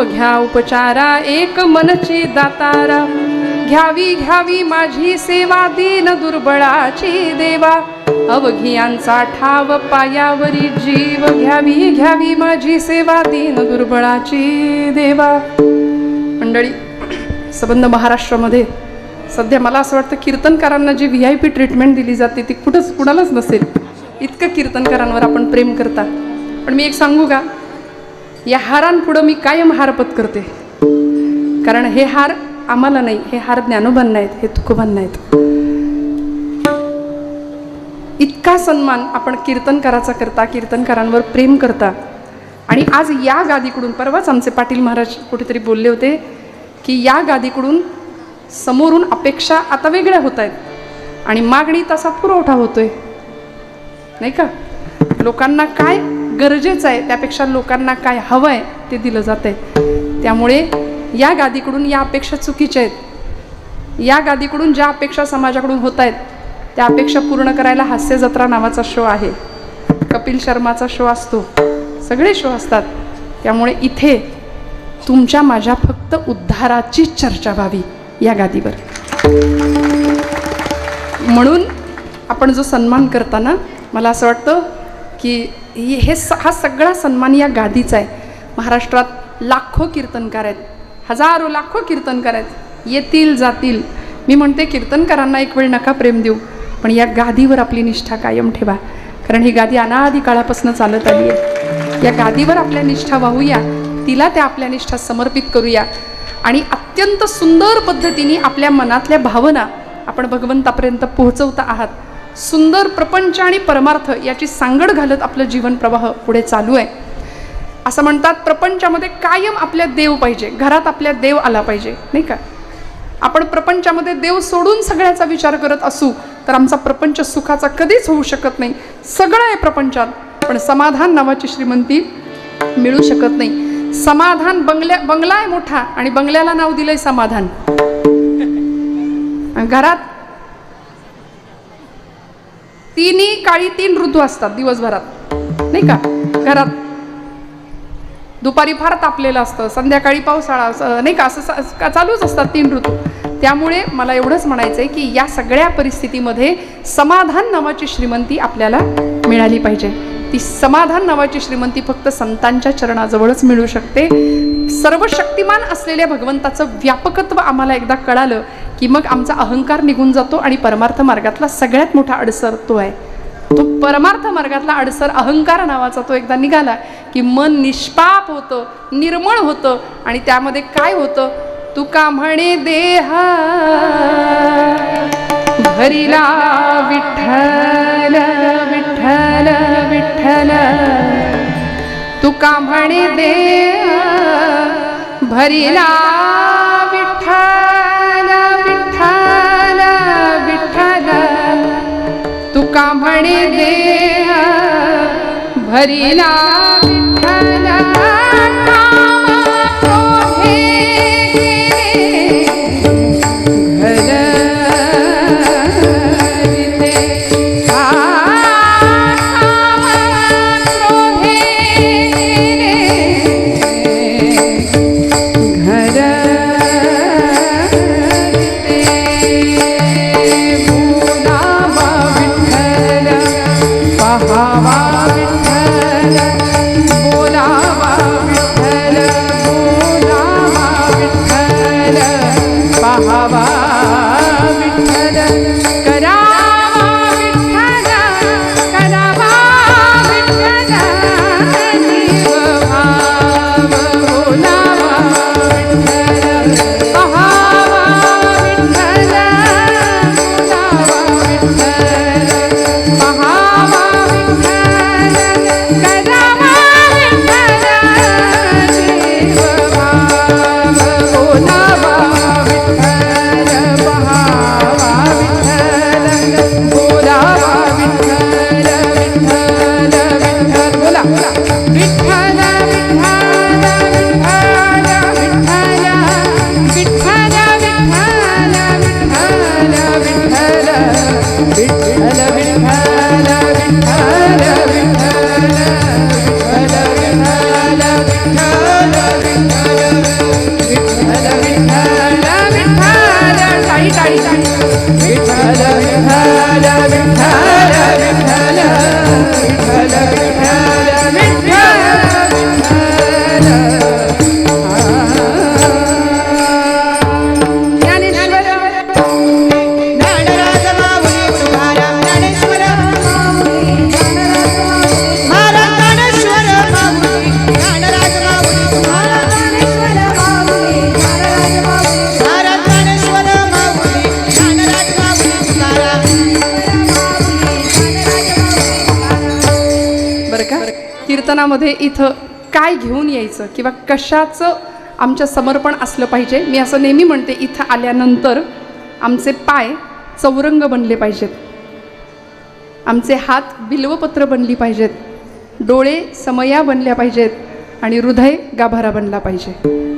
A: घ्या उपचारा एक मनची दातारा घ्यावी घ्यावी माझी सेवा दीन दुर्बळाची देवा अवघियांचा ठाव पायावरी जीव घ्यावी घ्यावी माझी सेवा दीन दुर्बळाची देवा. मंडळी, संबंध महाराष्ट्रामध्ये सध्या मला असं वाटतं कीर्तनकारांना जी VIP ट्रीटमेंट दिली जाते ती कुणालाच नसेल. इतकं कीर्तनकारांवर आपण प्रेम करता. पण मी एक सांगू का, या हारांपुढं मी कायम हार पत्करते. कारण हे हार आम्हाला नाही, हे हार ज्ञानोबांना आहेत, हे तुकोबांना आहेत. इतका सन्मान आपण कीर्तनकाराचा करता, कीर्तनकारांवर प्रेम करता. आणि आज या गादीकडून, परवाच आमचे पाटील महाराज कुठेतरी बोलले होते की या गादीकडून समोरून अपेक्षा आता वेगळ्या होत आहेत आणि मागणी तसा पुरवठा होतोय, नाही का. लोकांना काय गरजेचं आहे त्यापेक्षा लोकांना काय हवं आहे ते दिलं जात आहे. त्यामुळे या गादीकडून या अपेक्षा चुकीच्या आहेत. या गादीकडून ज्या अपेक्षा समाजाकडून होत आहेत त्या अपेक्षा पूर्ण करायला हास्य जत्रा नावाचा शो आहे, कपिल शर्माचा शो असतो, सगळे शो असतात. त्यामुळे इथे तुमच्या माझ्या फक्त उद्धाराची चर्चा व्हावी या गादीवर. म्हणून आपण जो सन्मान करताना मला असं वाटतं की हा सगळा सन्मान या गादीचा आहे. महाराष्ट्रात लाखो कीर्तनकार आहेत, हजारो लाखो कीर्तनकार आहेत, येतील जातील. मी म्हणते कीर्तनकारांना एक वेळ नका प्रेम देऊ, पण या गादीवर आपली निष्ठा कायम ठेवा. कारण ही गादी अनादी काळापासून चालत आली आहे. या गादीवर आपल्या निष्ठा वाहूया, तिला त्या आपल्या निष्ठा समर्पित करूया आणि अत्यंत सुंदर पद्धतीने आपल्या मनातल्या भावना आपण भगवंतापर्यंत पोहोचवता आहात. सुंदर प्रपंच आणि परमार्थ याची सांगड घालत आपलं जीवन प्रवाह पुढे चालू आहे. असं म्हणतात प्रपंचामध्ये कायम आपल्या देव पाहिजे, घरात आपल्या देव आला पाहिजे, नाही का. आपण प्रपंचामध्ये देव सोडून सगळ्याचा विचार करत असू तर आमचा प्रपंच सुखाचा कधीच होऊ शकत नाही. सगळं आहे प्रपंचात, पण समाधान नावाची श्रीमंती मिळू शकत नाही. समाधान बंगला आहे मोठा आणि बंगल्याला नाव दिलंय समाधान. घरात तिन्ही काळी 3 ऋतू असतात दिवसभरात, नाही का. घरात दुपारी फार तापलेलं असतं, संध्याकाळी पावसाळा, नाही का, असं चालूच असतात 3 ऋतू. त्यामुळे मला एवढंच म्हणायचं आहे की या सगळ्या परिस्थितीमध्ये समाधान नावाची श्रीमंती आपल्याला मिळाली पाहिजे. ती समाधान नावाची श्रीमंती फक्त संतांच्या चरणाजवळच मिळू शकते. सर्व शक्तिमान असलेल्या भगवंताचं व्यापकत्व आम्हाला एकदा कळालं की मग आमचा अहंकार निघून जातो आणि परमार्थ मार्गातला सगळ्यात मोठा अडसर तो आहे. तो परमार्थ मार्गातला अडसर अहंकार नावाचा तो एकदा निघाला की मन निष्पाप होतं, निर्मळ होतं आणि त्यामध्ये काय होतं, तुका म्हणे देहा भरिला विठ्ठल विठ्ठल विठ्ठल, तुका म्हणे देहा भरिला विठ्ठल विठ्ठल विठ्ठल, तुका म्हणे देहा भरिला विठ्ठल. कीर्तनामध्ये इथं काय घेऊन यायचं किंवा कशाचं आमचं समर्पण असलं पाहिजे. मी असं नेहमी म्हणते, इथं आल्यानंतर आमचे पाय चौरंग बनले पाहिजेत, आमचे हात बिल्वपत्र बनली पाहिजेत, डोळे समया बनल्या पाहिजेत आणि हृदय गाभारा बनला पाहिजे.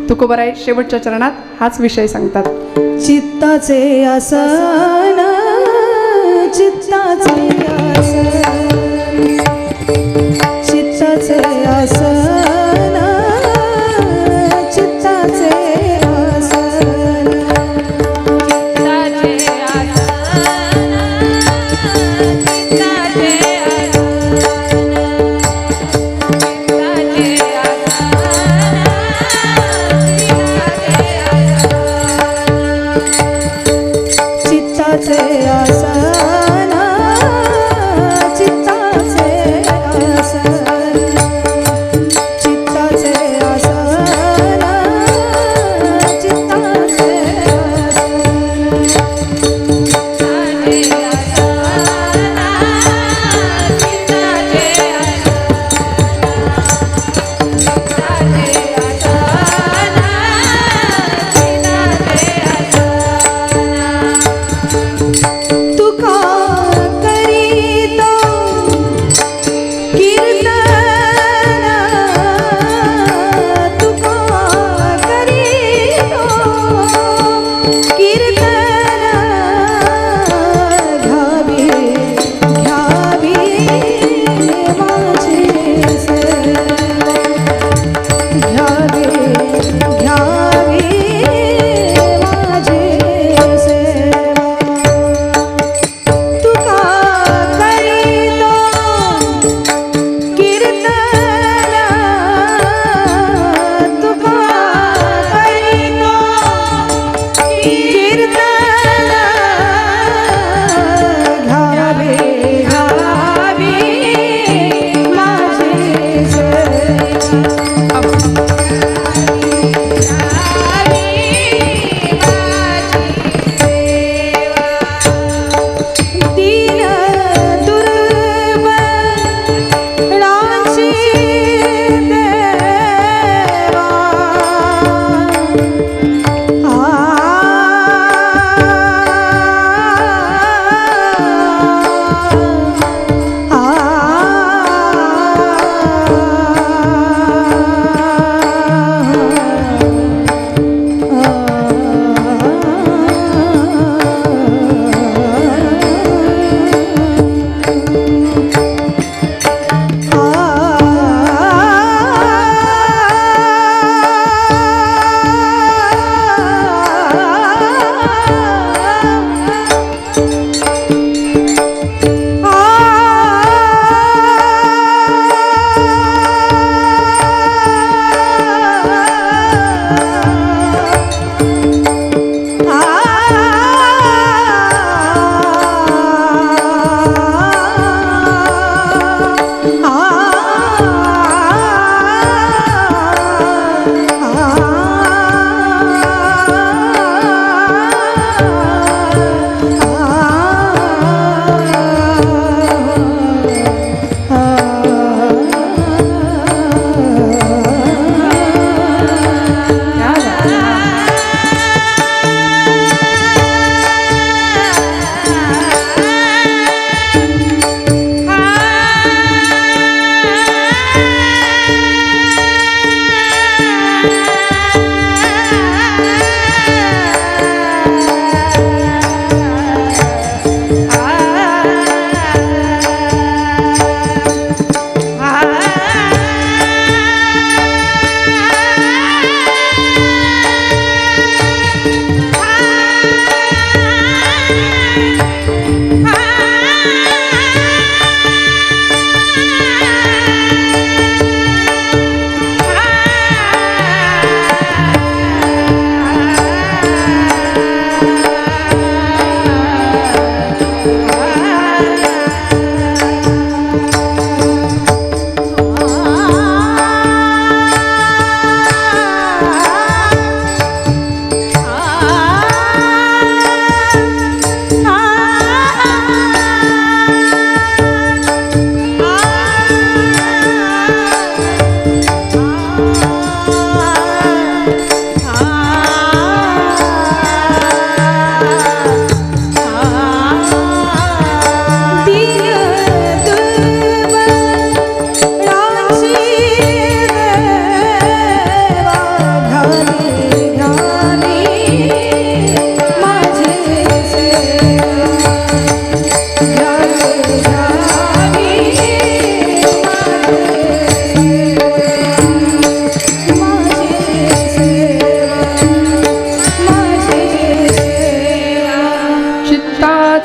A: तुकोबाराय शेवटच्या चरणात हाच विषय सांगतात.
B: चित्ताचे आसन, चित्ताचे आसन, चित्ताचे आसन, चित्ताचे आसन, चित्ताचे आसन,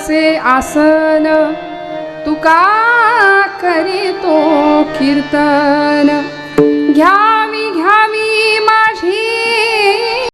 A: चित्ताचे आसन तुका करीतो कीर्तन घ्या